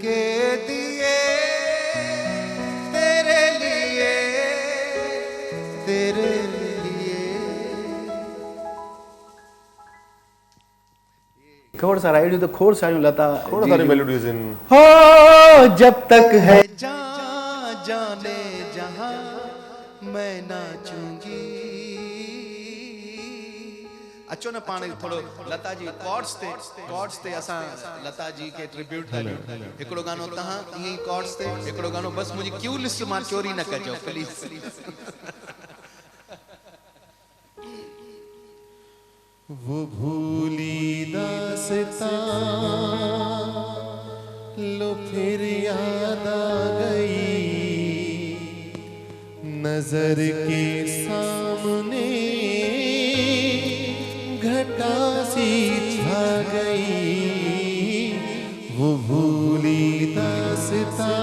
के दिए, तेरे लिए तेरे खोड़ सारा आइडियो तो खोड़ सारी लता खोड़ सारी मेलोडीज इन। हो जब तक है जाने जहां मैं नाचूंगी। अचो न पाण थोड़ो लता जी कॉर्ड्स ते असां लता जी के ट्रिब्यूट करियो। हिकिड़ो गानो तहां ईअं कॉर्ड्स ते, हिकिड़ो गानो बस मुंहिंजी क्यू लिस्ट मां चोरी न कजो प्लीज। वो भूली दास्तां लो फिर याद आ गई, नजर के सामने घटा सी छा गई। वो भूली दास्तां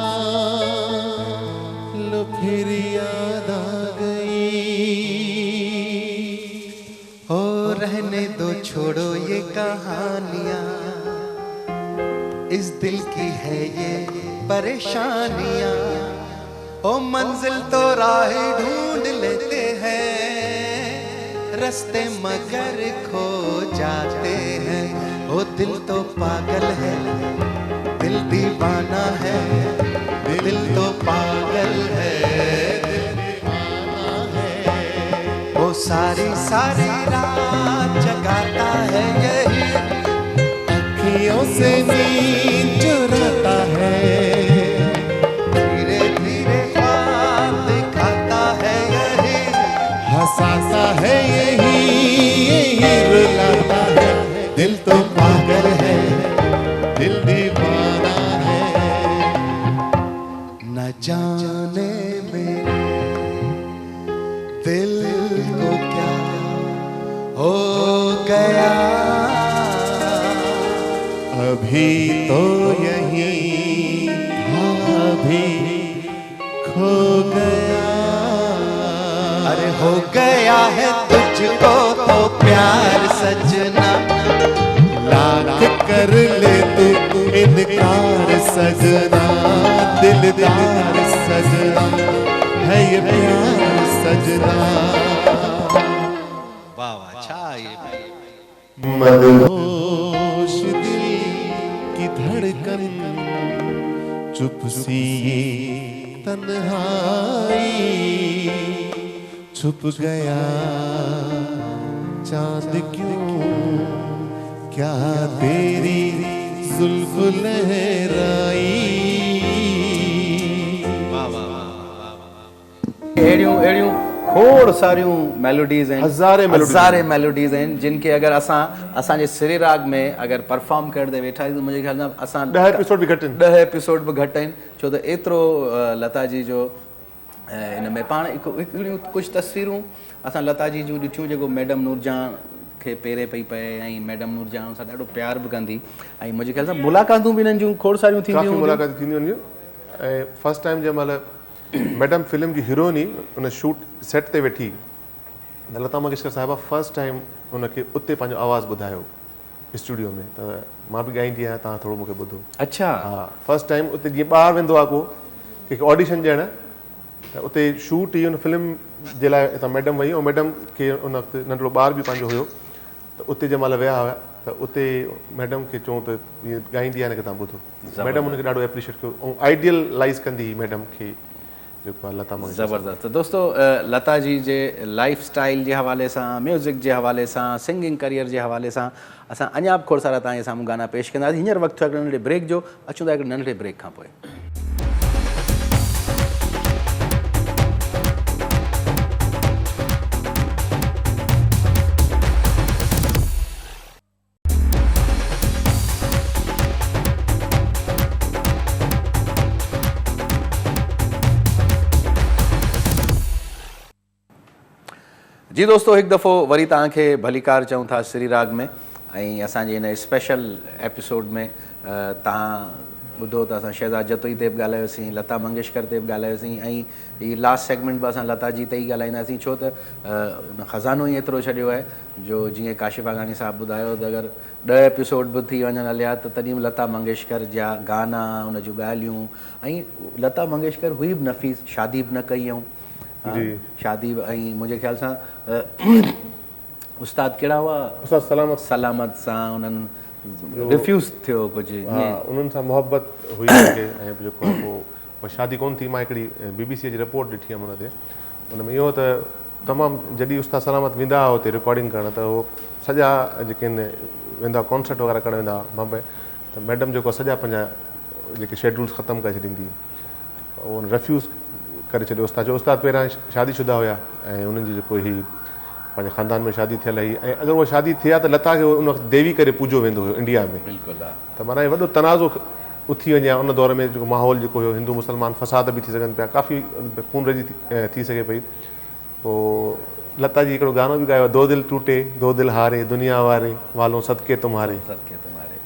लो फिर याद आ गई। रहने दो छोड़ो ये कहानियां, इस दिल की है ये परेशानियां। ओ मंजिल तो राह ढूंढ लेते हैं, रास्ते मगर खो जाते हैं। ओ दिल तो पागल है, दिल दीवाना है, दिल तो पागल है, वो सारी सारी रात जगाता है यही, अखियों से नींद चुराता है, धीरे धीरे ख्वाब दिखाता है यही, हंसाता है यही, यही रुलाता है। दिल तो पागल है, दिल दीवाना है, न जाने मेरे दिल को क्या हो गया। अभी तो यही अभी खो गया। अरे हो गया है तुझको तो प्यार सजना, लाख कर ले तू इनकार सजना, दिलदार सजना है ये प्यार सजना। वाह वाह, अच्छा ये मदहोश दिल की धड़कन चुप सी ये तन्हाई छुप गया चांद क्यों क्या तेरी जुल्फ लहराई। अहिड़ियूं खोड़ सारियूं मेलोडीज़ आहिनि, हज़ारे मेलोडीज़ आहिनि जिनके अगरि असांजे सिरे राग में अगरि परफॉर्म करंदे वेठा आहियूं त मुंहिंजे ख़्याल सां असां 10 एपिसोड बि घटि आहिनि। 10 एपिसोड बि घटि आहिनि, छो त एतिरो लता जी जो हिन में पाण हिकिड़ियूं कुझु तस्वीरूं असां लता जी जूं ॾिठियूं जेको मैडम नूरजहां खे पेरे पई पए ऐं मैडम नूरजहां सां ॾाढो प्यार बि कंदी ऐं मुंहिंजे ख़्याल सां मुलाक़ातूं बि हिननि जूं खोड़ सारियूं थींदियूं मुलाक़ात थींदियूं हुयूं। ऐं फस्ट टाइम जंहिं महिल मैडम फिल्म जी हीरोइन ई उन शूट सेट ते वेठी त लता मंगेशकर साहिबा फस्ट टाइम उनखे उते पंहिंजो आवाज़ु ॿुधायो स्टूडियो में, त मां बि ॻाईंदी आहियां, तव्हां थोरो मूंखे ॿुधो। अच्छा, हा, फस्ट टाइम उते जीअं ॿाहिरि वेंदो आहे को कंहिंखे ऑडिशन ॾियणु, त उते शूट ई उन फिल्म जे लाइ हितां मैडम वई ऐं मैडम खे उन वक़्तु नंढिड़ो ॿार बि पंहिंजो हुयो, त उते जंहिं महिल विया हुआ त उते मैडम खे चऊं त ईअं ॻाईंदी आहे न की तव्हां ॿुधो। मैडम हुनखे ॾाढो एप्रिशिएट कयो ऐं आइडियलाइज़ कंदी हुई मैडम खे जेको आहे लता मंगेशकर। ज़बरदस्त। दोस्तों, लता जी जे लाइफ स्टाइल जे हवाले सां, म्यूज़िक जे हवाले सां, सिंगिंग करियर जे हवाले सां असां अञा बि खोड़ सारा तव्हांजे साम्हूं गाना पेश कंदासीं। हींअर वक़्तु आहे नंढड़े ब्रेक जो, अचूं था हिकिड़े नंढड़े ब्रेक खां पोइ। जी दोस्तों, हिकु दफ़ो वरी तव्हांखे भलीकार चऊं था श्री राग में ऐं असांजे हिन स्पेशल एपिसोड में तव्हां ॿुधो त असां शहज़ाद जतोई ते बि ॻाल्हायोसीं, लता मंगेशकर ते बि ॻाल्हायोसीं ऐं हीअ लास्ट सेगमेंट बि असां लता जी ते ई ॻाल्हाईंदासीं, छो त ख़ज़ानो ई एतिरो छॾियो आहे जो जीअं काशिफ़ आघानी साहिबु ॿुधायो त अगरि 10 एपिसोड बि थी वञनि हलिया त तॾहिं बि लता मंगेशकर जा गाना, उन जूं ॻाल्हियूं ऐं लता मंगेशकर हुई बि नफ़ीस, शादी बि न कई ऐं शादी ऐं मुंहिंजे ख़्याल सां उस्ताद कहिड़ा हुआ, उस्ताद सलामत सां उन्हनि रिफ्यूज़ थियो कुझु, उन्हनि सां मोहबत हुई ऐं जेको आहे पोइ शादी कोन थी। मां हिकिड़ी BBC जी रिपोर्ट ॾिठी हुअमि हुन ते, हुन में इहो त तमामु जॾहिं उस्ताद सलामत वेंदा हुआ हुते रिकॉर्डिंग करणु त उहो सॼा जेके आहिनि वेंदा कॉन्सर्ट वग़ैरह करणु वेंदा बॉम्बे, त मैडम जेको आहे सॼा पंहिंजा जेके शेड्यूल्स ख़तमु करे छॾींदी, उहो रिफ्यूज़ करे छॾियो उस्ताद जो। उस्ताद पहिरां शादीशुदा हुया ऐं उन्हनि जी जेको ही पंहिंजे ख़ानदान में शादी थियल हुई ऐं अगरि उहा शादी थिया त लता खे उन वक़्तु देवी करे पूॼो वेंदो हुयो इंडिया में। बिल्कुलु, त माना वॾो तनाज़ो उथी वञे हा उन दौर में, जेको माहौल जेको हुयो हिंदू मुस्लमान फसाद बि थी सघनि पिया, काफ़ी खून रजी थी सघे पई। पोइ लता जी हिकिड़ो गानो बि ॻायो, दो दिल टूटे दो दिल हारे दुनिया वारे वालों सदके तुम्हारे।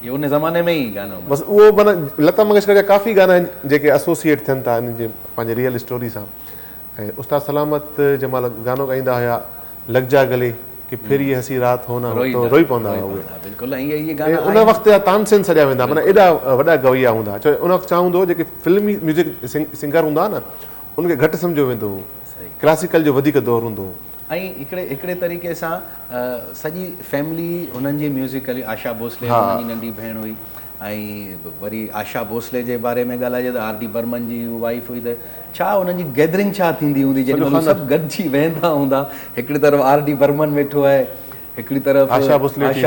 इहो उन ज़माने में ई गानो, बसि उहो माना लता मंगेशकर जा काफ़ी गाना आहिनि जेके एसोसिएट थियनि था हिन जे पंहिंजे रियल स्टोरी सां। ऐं उस्ताद सलामत जंहिं महिल गानो ॻाईंदा हुया, लग जा गले कि फिर ये हसी रात होना, तो रोई पवंदा हुआ उहे। बिल्कुलु, इहे गाना उन वक़्तु जा तानसेन सॼा वेंदा, माना एॾा वॾा गवैया हूंदा। छो उन वक़्तु चाहूंदो जेके फिल्मी म्यूज़िक सिंगर हूंदा न, उनखे घटि सम्झो वेंदो हो, क्लासिकल जो वधीक दौर हूंदो हो। ऐं हिकिड़े तरीक़े सां सॼी फैमिली हुननि जी म्यूज़िकली, आशा भोसले हुननि जी नंढी भेण हुई ऐं वरी आशा भोसले जे बारे में ॻाल्हाइजे त R.D. बर्मन जी वाइफ हुई, त छा हुननि जी गैदरिंग छा थींदी हूंदी जॾहिं सभु गॾिजी वेंदा हूंदा। हिकिड़ी तरफ़ R.D. बर्मन वेठो आहे, हिकिड़ी तरफ़ आशा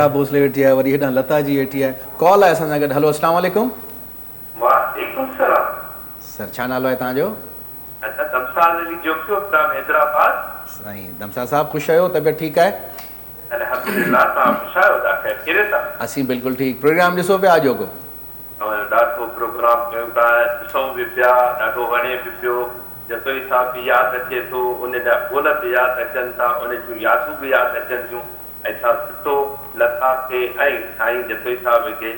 भोसले वेठी आहे, वरी हेॾां लता जी वेठी आहे। कॉल आहे असां सां गॾु। हेलो, अस्सलाम वालेकुम। वालेकुम सलाम। सर, छा नालो आहे तव्हांजो? साईं दमसा साहब, ख़ुशि आहियो? तबियत ठीकु आहे? अल्हम्दुलिल्लाह, तव्हां ख़ुशि आहियो? तव्हां खैरियत आहे? असीं बिल्कुलु ठीकु। प्रोग्राम ॾिसो पिया अॼु को? ॾाढो प्रोग्राम कयूं था, ॾिसूं बि पिया, ॾाढो वणे बि पियो। जतोई साहब बि यादि अचे थो, उन जा बोल बि यादि अचनि था, उन जूं यादूं बि यादि अचनि थियूं। ऐं छा सुठो लता खे ऐं साईं जतोई साहब खे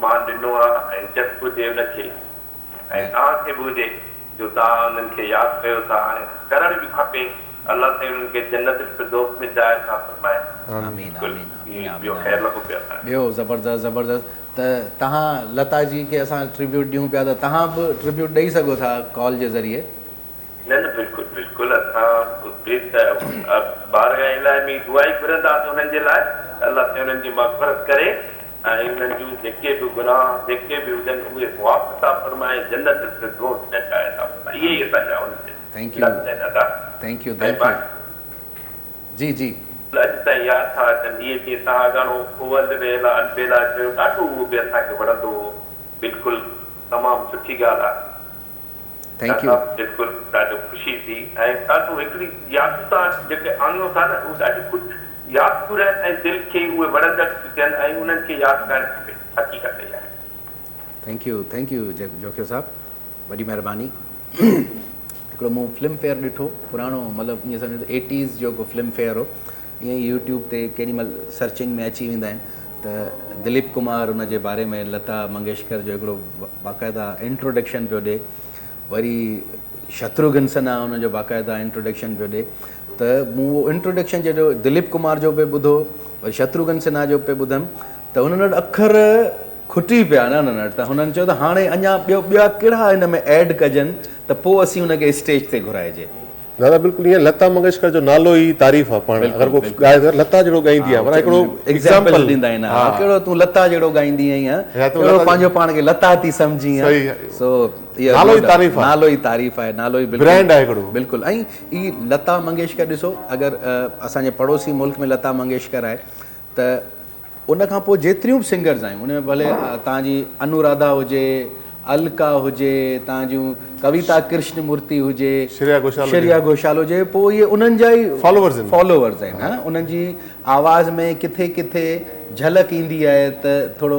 मां ॾिनो आहे ऐं जस ॿुधे उनखे, ऐं तव्हांखे बि हुजे जो तव्हां उन्हनि खे यादि कयो था ऐं करणु बि खपे। अल्लाह साईं उन्हनि खे जन्नत फिरदौस में जाइ था फरमाए। ॿियो ज़बरदस्त। त तव्हां लता जी खे असां ट्रिब्यूट ॾियूं पिया, त तव्हां बि ट्रिब्यूट ॾेई सघो था कॉल जे ज़रिए? न बिल्कुलु असां बारगाह इलाही में दुआ ई घुरंदासीं उन्हनि जे लाइ, अल्लाह साईं उन्हनि जी मग़फ़िरत करे ऐं उन्हनि जूं जेके बि गुनाह जेके बि हुजनि उहे वापसि था फरमाए जन्नत फिरदौस पहुचाए था फरमाए। इहे ई असांजा उनखे थैंक यू लफ़्ज़ आहिनि दादा। थैंक यू ऐं थैंक यू जी जी अॼु ताईं यादि था अचनि इहे जीअं तव्हां गानो ओवल वेला अनबेला चयो ॾाढो उहो बि असांखे वणंदो हो। बिल्कुलु तमामु सुठी ॻाल्हि आहे। थैंक यू बिल्कुलु ॾाढो ख़ुशी थी ऐं ॾाढो हिकिड़ी यादूं तव्हां जेके आणियो था न उहे ॾाढी ख़ुशि यादूं रहनि ऐं दिलि खे उहे वणंदड़ थियनि ऐं उन्हनि खे यादि करणु खपे। हक़ीक़त इहा आहे। थैंक यू जोखियो साहब वॾी महिरबानी। हिकिड़ो मूं फिल्म फेयर ॾिठो पुराणो मतिलबु ईअं सम्झो 80s जो को फिल्म फेयर हो ईअं ई यूट्यूब ते केॾी महिल सर्चिंग में अची वेंदा आहिनि त दिलीप कुमार उन जे बारे में लता मंगेशकर जो हिकिड़ो बाक़ाइदा इंट्रोडक्शन पियो ॾिए वरी शत्रुघ्न सिन्हा उनजो बाक़ाइदा इंट्रोडक्शन पियो ॾिए त मूं उहो इंट्रोडक्शन जॾहिं दिलीप कुमार जो पियो ॿुधो वरी शत्रुघ्न सिन्हा जो पियो ॿुधमि त हुननि वटि अखर खुटी पिया न हुननि वटि त हुननि चयो त हाणे अञा ॿिया कहिड़ा हिन में ऐड कजनि त पोइ असीं हुनखे स्टेज ते घुराइजे। दादा बिल्कुलु ईअं लता मंगेशकर जो नालो ई तारीफ़ आहे पाण अगरि को ॻाए त लता जहिड़ो ॻाईंदी आहे पर हिकिड़ो एग्जाम्पल ॾींदा आहिनि कहिड़ो तूं लता जहिड़ो ॻाईंदी आहीं कहिड़ो पंहिंजो पाण खे लता थी सम्झी सो नालो ई तारीफ़ आहे नालो ई ब्रांड आहे हिकिड़ो बिल्कुलु। ऐं ई लता मंगेशकर ॾिसो अगरि असांजे पड़ोसी मुल्क में लता मंगेशकर आहे त उन खां पोइ जेतिरियूं बि सिंगर्स आहियूं उन में भले तव्हांजी अनुराधा हुजे अलका हुजे तव्हांजूं कविता कृष्णमूर्ति हुजे श्रेया घोषाल हुजे पोइ इहे उन्हनि जा ई फॉलोवर्स आहिनि हा उन्हनि जी आवाज़ में किथे किथे झलक ईंदी आहे त थोरो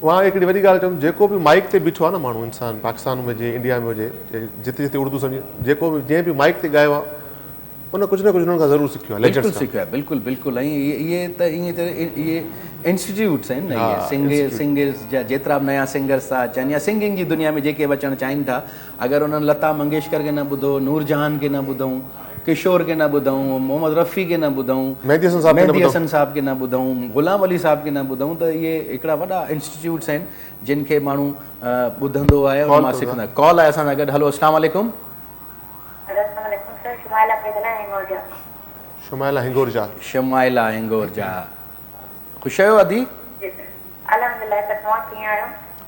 वहाँ हिकिड़ी वॾी ॻाल्हि चऊं जेको बि माइक ते बीठो आहे न माण्हू इंसान पाकिस्तान में हुजे इंडिया में हुजे जिते जिते उर्दू सम्झे जेको बि जंहिं बि माइक ते ॻायो आहे उन कुझु न कुझु उन्हनि खां ज़रूरु सिखियो आहे सिखियो आहे बिल्कुलु बिल्कुलु। ऐं इहे त ईअं त इहे इंस्टीट्यूट्स आहिनि न इहे सिंगर्स जा जेतिरा बि नया सिंगर्स था अचनि या सिंगिंग जी दुनिया में जेके बि अचणु चाहिनि था अगरि उन्हनि लता मंगेशकर खे न ॿुधो नूरजहान खे न ॿुधूं किशोर खे न ॿुधूं मोहम्मद रफ़ी खे न ॿुधूं मेहदी हसन साहब खे न ॿुधूं गुलाम अली साहब खे न ॿुधूं त इहे हिकिड़ा वॾा इंस्टीट्यूट्स आहिनि जिन खे माण्हू ॿुधंदो आहे और मां सिखंदो आहियां। कॉल आहे असां सां गॾु हलो अस्सलाम वालेकुम। शुमाइला हिंगोरजा ख़ुशि आहियो अदी?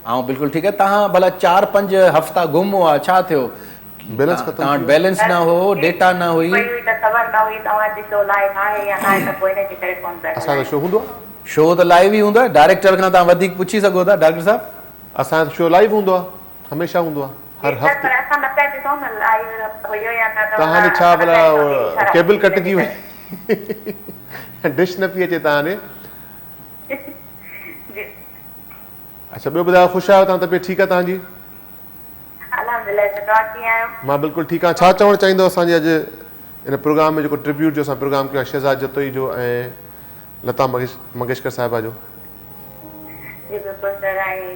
ऐं बिल्कुलु ठीकु आहे। तव्हां भला 4-5 हफ़्ता गुम हुआ छा थियो? बैलेंस न हो डेटा न हुई शो त लाइव ई हूंदो आहे डायरेक्टर खां तव्हां वधीक पुछी सघो था डॉक्टर साहब असांजो शो लाइव हूंदो आहे हमेशह हूंदो आहे हर हफ़्ते तव्हांजी छा भला केबल कटिजी वई डिश न पई अचे तव्हां ॾे अच्छा ॿियो ॿुधायो ख़ुशि आहियो तव्हां तबियत ठीकु आहे तव्हांजी? मां बिल्कुलु ठीकु आहियां। छा चवणु चाहींदो असांजे अॼु इन प्रोग्राम में जेको ट्रिब्यूट जो असां प्रोग्राम कयो आहे शहज़ाद जतोई जो ऐं लता मंगेशकर साहिबा जो?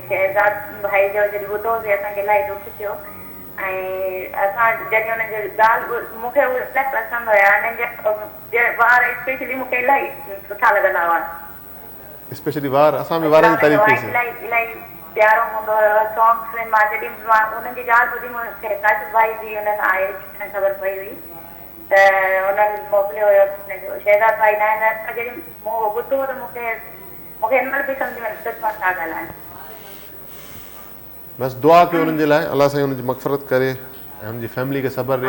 शहज़ाद भाई जो जॾहिं ॿुधोसीं असांखे इलाही दुख थियो ऐं असां जॾहिं हुनजी ॻाल्हि मूंखे उहे इलाही पसंदि हुया हुननि जा वार स्पेशली मूंखे इलाही सुठा लॻंदा हुआ स्पेशली वार असां बि वारनि जी तारीफ़ कई इलाही प्यारो हूंदो हुयो सॉन्ग्स में मां जॾहिं मां उन्हनि जी ॻाल्हि ॿुधी मूंखे काशिफ़ भाई जी हुन खां आहे ख़बर पई हुई त उन्हनि मोकिलियो हुयो शहज़ाद भाई न जॾहिं मूं ॿुधो त मूंखे हिन महिल बि सम्झ में सच मां छा ॻाल्हायां। बसि दुआ कयो उन्हनि जे लाइ अलाह साईं हुनजी मग़फ़िरत करे ऐं हुनजी फैमिली खे सब्र ॾे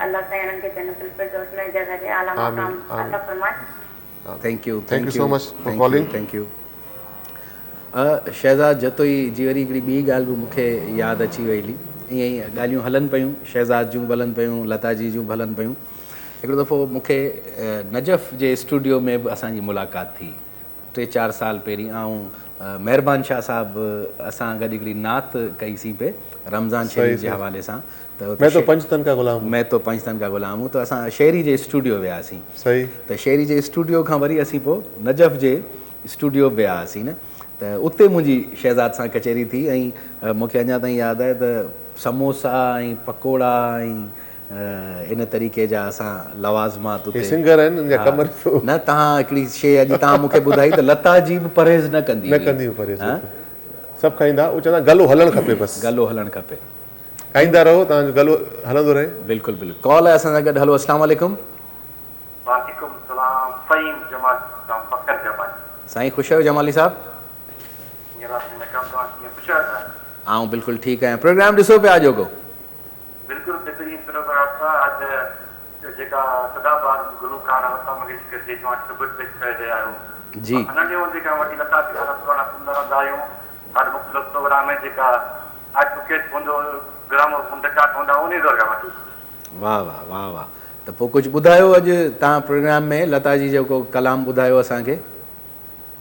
अलाह साईं हुननि खे जन्नतुल फिरदौस में जगह ॾे आला मक़ाम अता फरमाए। Thank you so much for calling. Thank you. Shahzad Jatoi ji वरी हिकिड़ी ॿी ॻाल्हि बि मूंखे यादि अची वई ईअं ई ॻाल्हियूं हलनि पियूं शहज़ाद जूं बि हलनि पियूं लता जी जूं बि हलनि पियूं। हिकिड़ो दफ़ो मूंखे नजफ़ जे स्टूडियो में बि असांजी मुलाक़ात थी 3-4 साल पहिरीं ऐं महिरबान शाह साहिबु असां गॾु हिकिड़ी नात कईसीं पे रमज़ान शरीफ़ जे हवाले सां त मैं तो पंचतन का ग़ुलाम हूं त असां शेरी जे स्टूडियो वियासीं सही त शेरी जे स्टूडियो खां वरी असीं पोइ नजफ़ जे स्टूडियो बि विया हुआसीं न त उते मुंहिंजी शहज़ाद सां कचहरी थी ऐं मूंखे अञा ताईं यादि आहे त समोसा ऐं पकोड़ा ऐं इन तरीक़े जा असां लवाज़मात उते सिंगर आहिनि न तव्हां हिकिड़ी शइ अॼु तव्हां मूंखे ॿुधाई त लता जी बि परहेज़ न कंदी सभु खाईंदा उहो चवंदा गलो हलणु खपे बसि गलो हलणु खपे खाईंदा रहो तव्हांजो गलो हलंदो रहे। बिल्कुलु बिल्कुलु। कॉल आहे असां सां गॾु हलो अस्सलाम वालेकुम। वालेकुम सलाम फ़हीम जमाल कर जमाई साईं ख़ुशि आहियो जमाली साहब? ये रात में कम तो आती है कुछ आता आऊं बिल्कुलु ठीकु आहियां। प्रोग्राम ॾिसो पिया अॼु को? बिल्कुल बेहतरीन प्रोग्राम था आज जेका सदाबार गुलकार लता मंगेशकर जी जो ट्रिब्यूट पेश करे रहिया आहियो जी नंढे हूंदे खां वठी लता जी गाना पुराणा सुंदर हूंदा आहियूं हर मुख़्तलिफ़ प्रोग्राम में जेका एडवोकेट हूंदो ग्रामोफोन रिकॉर्ड हूंदा उन दौर खां वठी वाह वाह वाह वाह। त पोइ कुझु ॿुधायो अॼु तव्हां प्रोग्राम में लता जी जेको कलाम ॿुधायो असांखे?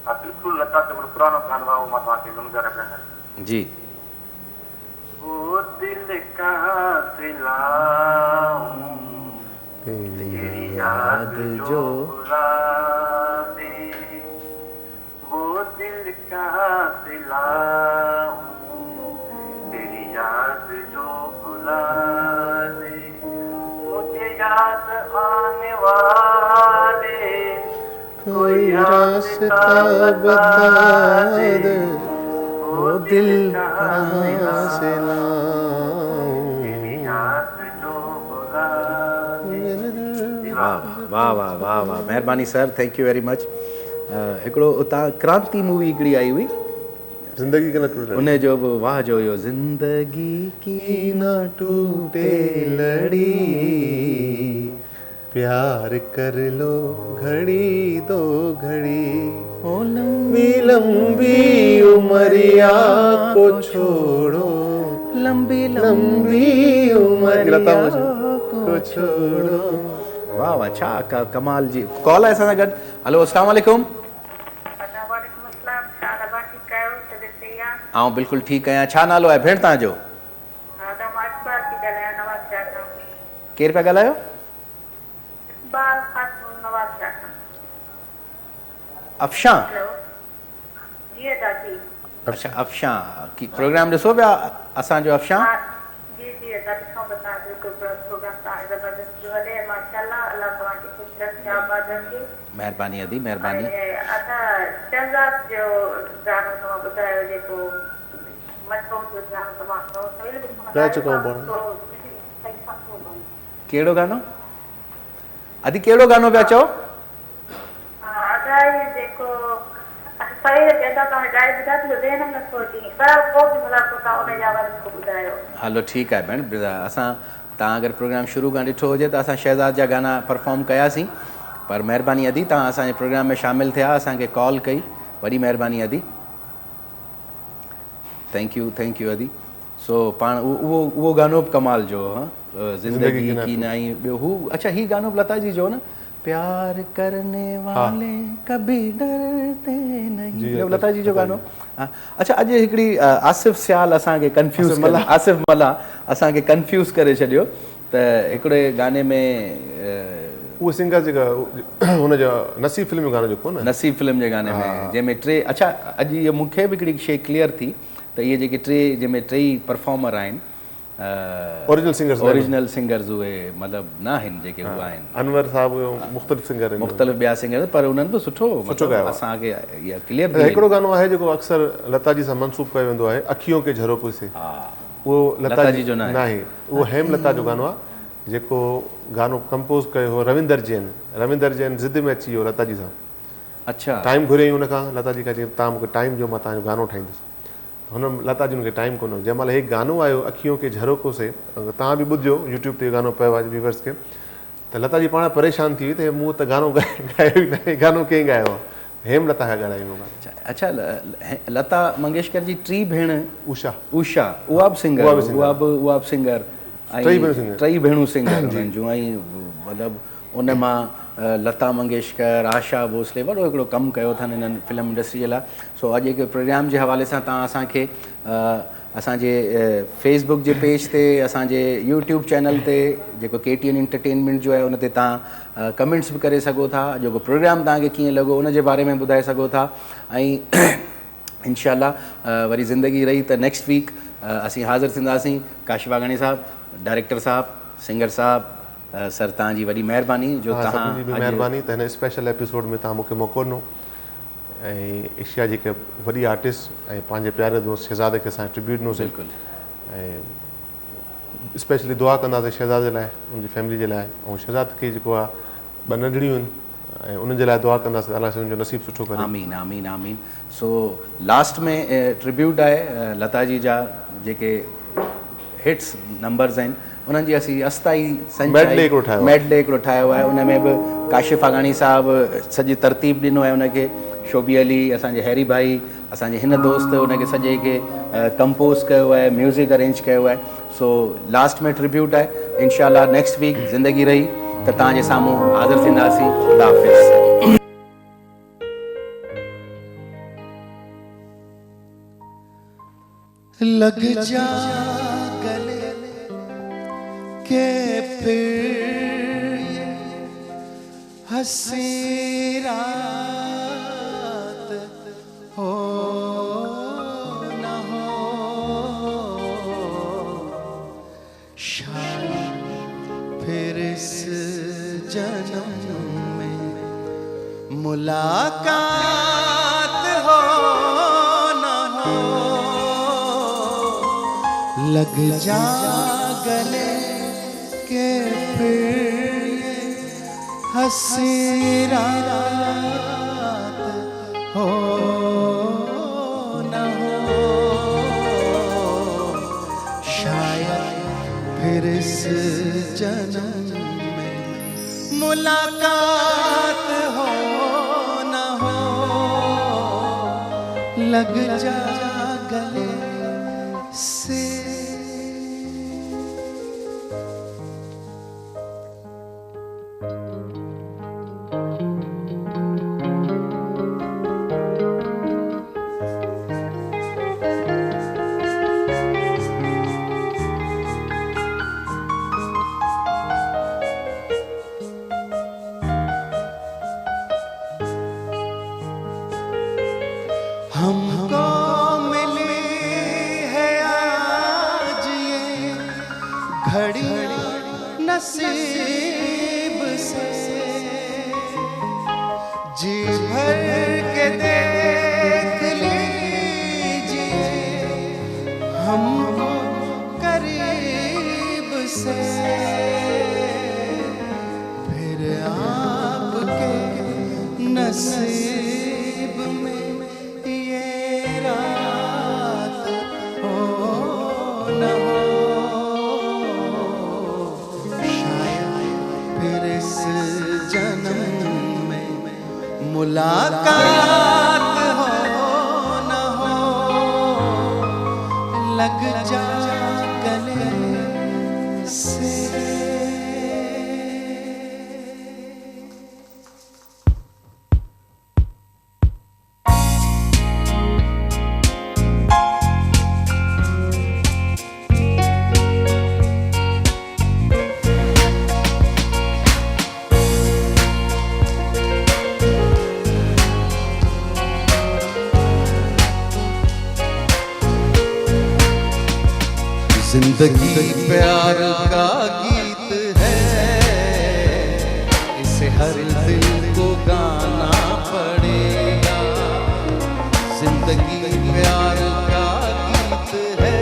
हा बिल्कुलु लता जो पुरानो गानो आहे उहो मां तव्हांखे गुनगुनारे पिया जी। वो दिल कहाँ से लाऊं तेरी याद जो बुला दे वो दिल कहाँ से लाऊं तेरी याद जो बुला दे मुझे याद आने वाले कोई रास्ता बता दे वो दिल कहाँ से वाह वाह वाह वाह महिरबानी sir, thank U very much. हिकिड़ो उतां क्रांति मूवी हिकिड़ी आई हुई ज़िंदगी के न टूटे उन जो बि वाह जो इहो ज़िंदगी की न टूटे लड़ी प्यार कर लो घड़ी दो घड़ी ओ लंबी लंबी उमरिया को छोड़ो लंबी लंबी उमरिया को छोड़ो। वाह वाह छा कमाल जी कॉल आहे असां सां गॾु। हलो अस्सलाम वालेकुम। आऊं बिल्कुलु ठीकु आहियां। छा नालो आहे भेण तव्हांजो? केरु पिया ॻाल्हायो? अफशां? अच्छा अफशां की प्रोग्राम ॾिसो पिया असांजो अफशां? महिरबानी अदी महिरबानी। कहिड़ो गानो अदी कहिड़ो गानो पिया चओ? हलो ठीकु आहे भेण असां तव्हां अगरि प्रोग्राम शुरू खां ॾिठो हुजे त असां शहज़ाद जा गाना परफॉर्म कयासीं पर महिरबानी अदी तव्हां असांजे प्रोग्राम में शामिलु थिया असांखे कॉल कई वॾी महिरबानी अदी थैंक यू अदी। सो पाण उहो गानो बि कमाल जो ज़िंदगी की नाई ॿियो हू अच्छा ही गानो बि लता जी जो न प्यार करने वाले कभी डरते नहीं लता जी जो गानो। अच्छा अॼु हिकिड़ी आसिफ़ सियाल असांखे कंफ्यूज़ आसिफ़ मला असांखे कंफ्यूज़ करे छॾियो त हिकिड़े गाने में उहो सिंगर जेका हुनजो नसीब फिल्म जो गानो जेको न नसीब फिल्म जे गाने में जंहिंमें टे अच्छा अॼु इहो मूंखे बि हिकिड़ी शइ क्लियर थी त इहे जेके टे जंहिंमें टई परफॉर्मर आहिनि ओरिजिनल सिंगर्स उहे मतिलबु न आहिनि जेके उहे आहिनि अनवर साहिबु मुख़्तलिफ़ ॿिया सिंगर पर उन्हनि बि सुठो असांखे इहा क्लियर थी। हिकिड़ो गानो आहे जेको अक्सर लता जी सां मनसूब कयो वेंदो आहे अखियों के झरोखे से उहो लता जी जो न आहे उहो हेम लता जो गानो आहे जेको गानो कंपोज़ कयो हो रविंदर जैन ज़िद में अची वियो लता जी सां। अच्छा टाइम घुरियईं हुन खां लता जी खां चई तव्हां मूंखे टाइम ॾियो मां तव्हांजो गानो ठाहींदुसि हुन लता जी हुनखे टाइम कोन हुओ जंहिं महिल हिकु गानो आयो अखियों के झरोखों से तव्हां बि ॿुधिजो यूट्यूब ते गानो पियो आहे व्यूवर्स खे त लता जी पाण परेशान थी वई त मूं त गानो ॻायो ई न आहे गानो कंहिं ॻायो आहे हेम लता खां ॻाल्हायूं। अच्छा लता मंगेशकर जी टी भेण उषा उहा बि सिंगर टई भेणूं सिंगर जूं ऐं मतिलबु उन मां लता मंगेशकर आशा भोसले वॾो हिकिड़ो कमु कयो अथनि हिननि फिल्म इंडस्ट्री जे लाइ। सो अॼु हिकु प्रोग्राम जे हवाले सां तव्हां असांखे असांजे फेसबुक जे पेज ते असांजे यूट्यूब चैनल ते जेको KTN एंटरटेनमेंट जो आहे उन ते तव्हां कमेंट्स बि करे सघो था जेको प्रोग्राम तव्हांखे कीअं लॻो उन जे बारे में ॿुधाए सघो था ऐं इंशाअल्लाह वरी ज़िंदगी रही त नेक्स्ट वीक असीं हाज़िर थींदासीं। काशिफ वाघाणी साहब डायरेक्टर साहब सिंगर साहब सर तव्हांजी वॾी महिरबानी जो तव्हां महिरबानी त हिन स्पेशल एपिसोड में तव्हां मूंखे मौक़ो ॾिनो ऐं एशिया जी हिकु वॾी आर्टिस्ट ऐं पंहिंजे प्यारे दोस्त शहज़ादे खे असां ट्रिब्यूट ॾिनोसीं ऐं स्पेशली दुआ कंदासीं शहज़ाद जे लाइ उनजी फैमिली जे लाइ ऐं शहज़ाद खे जेको आहे ॿ नंढड़ियूं आहिनि ऐं उन्हनि जे लाइ दुआ कंदासीं अलाह साईं जो नसीब सुठो करे। आमीन आमीन आमीन। सो लास्ट में ट्रिब्यूट आहे लता जी जा जेके हिट्स नंबर्स आहिनि उन्हनि जी असीं अस्थाई मेडले हिकिड़ो ठाहियो आहे। मेडले हिकिड़ो ठाहियो आहे। उन में बि काशिफ़ आघाणी साहिबु सॼी तरतीब ॾिनो आहे उनखे, शोबी अली असांजे हैरी भाई असांजे हिन दोस्त उनखे सॼे खे कंपोज़ कयो आहे, म्यूज़िक अरेंज कयो आहे। सो लास्ट में ट्रिब्यूट आहे। इंशाअल्लाह नेक्स्ट वीक ज़िंदगी रही त तव्हांजे साम्हूं हाज़िर थींदासीं। खुदा हाफ़िज़। लग जा गले के फिर ये हंसी रात हो न हो, शायद फिर इस जन्म में मुलाकात हो न हो। लग जा गले के फिर ये हंसी रात हो न हो, शायद फिर इस जन्म में मुलाकात हो न हो। लग जा गले से। हमको मिली है आज ये घड़ी नसीब से, जी भर के देख लीजिए हमको करीब से, फिर आपके नसीब में मुलाकात हो न हो। लग जा गले से। जिंदगी प्यार का गीत है, इसे हर दिल को गाना पड़ेगा। जिंदगी प्यार का गीत है,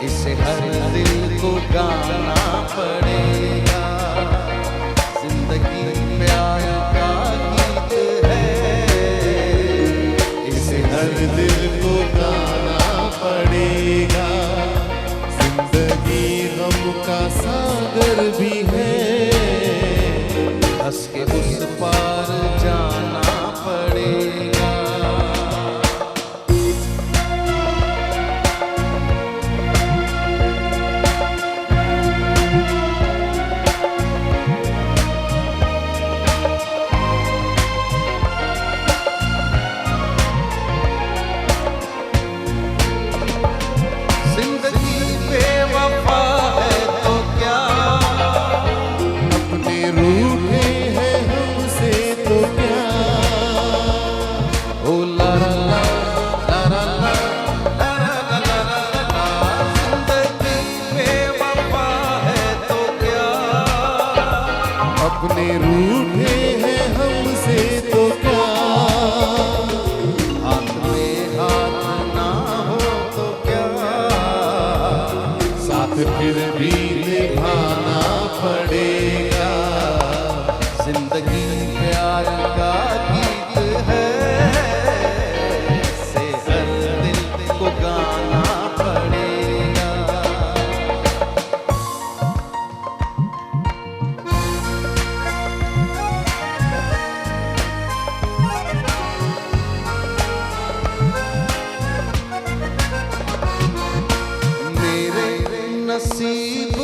इसे हर दिल को गाना पड़ेगा। जिंदगी प्यार का गीत है, इसे हर दिल को गाना पड़ेगा। जिंदगी गम का सागर भी है, हंस के उस पार जाना पड़ेगा। अपने रूठे हैं हमसे तो क्या, हाथ में हाथ ना हो तो क्या, साथ फिर भी निभाना पड़ेगा। सी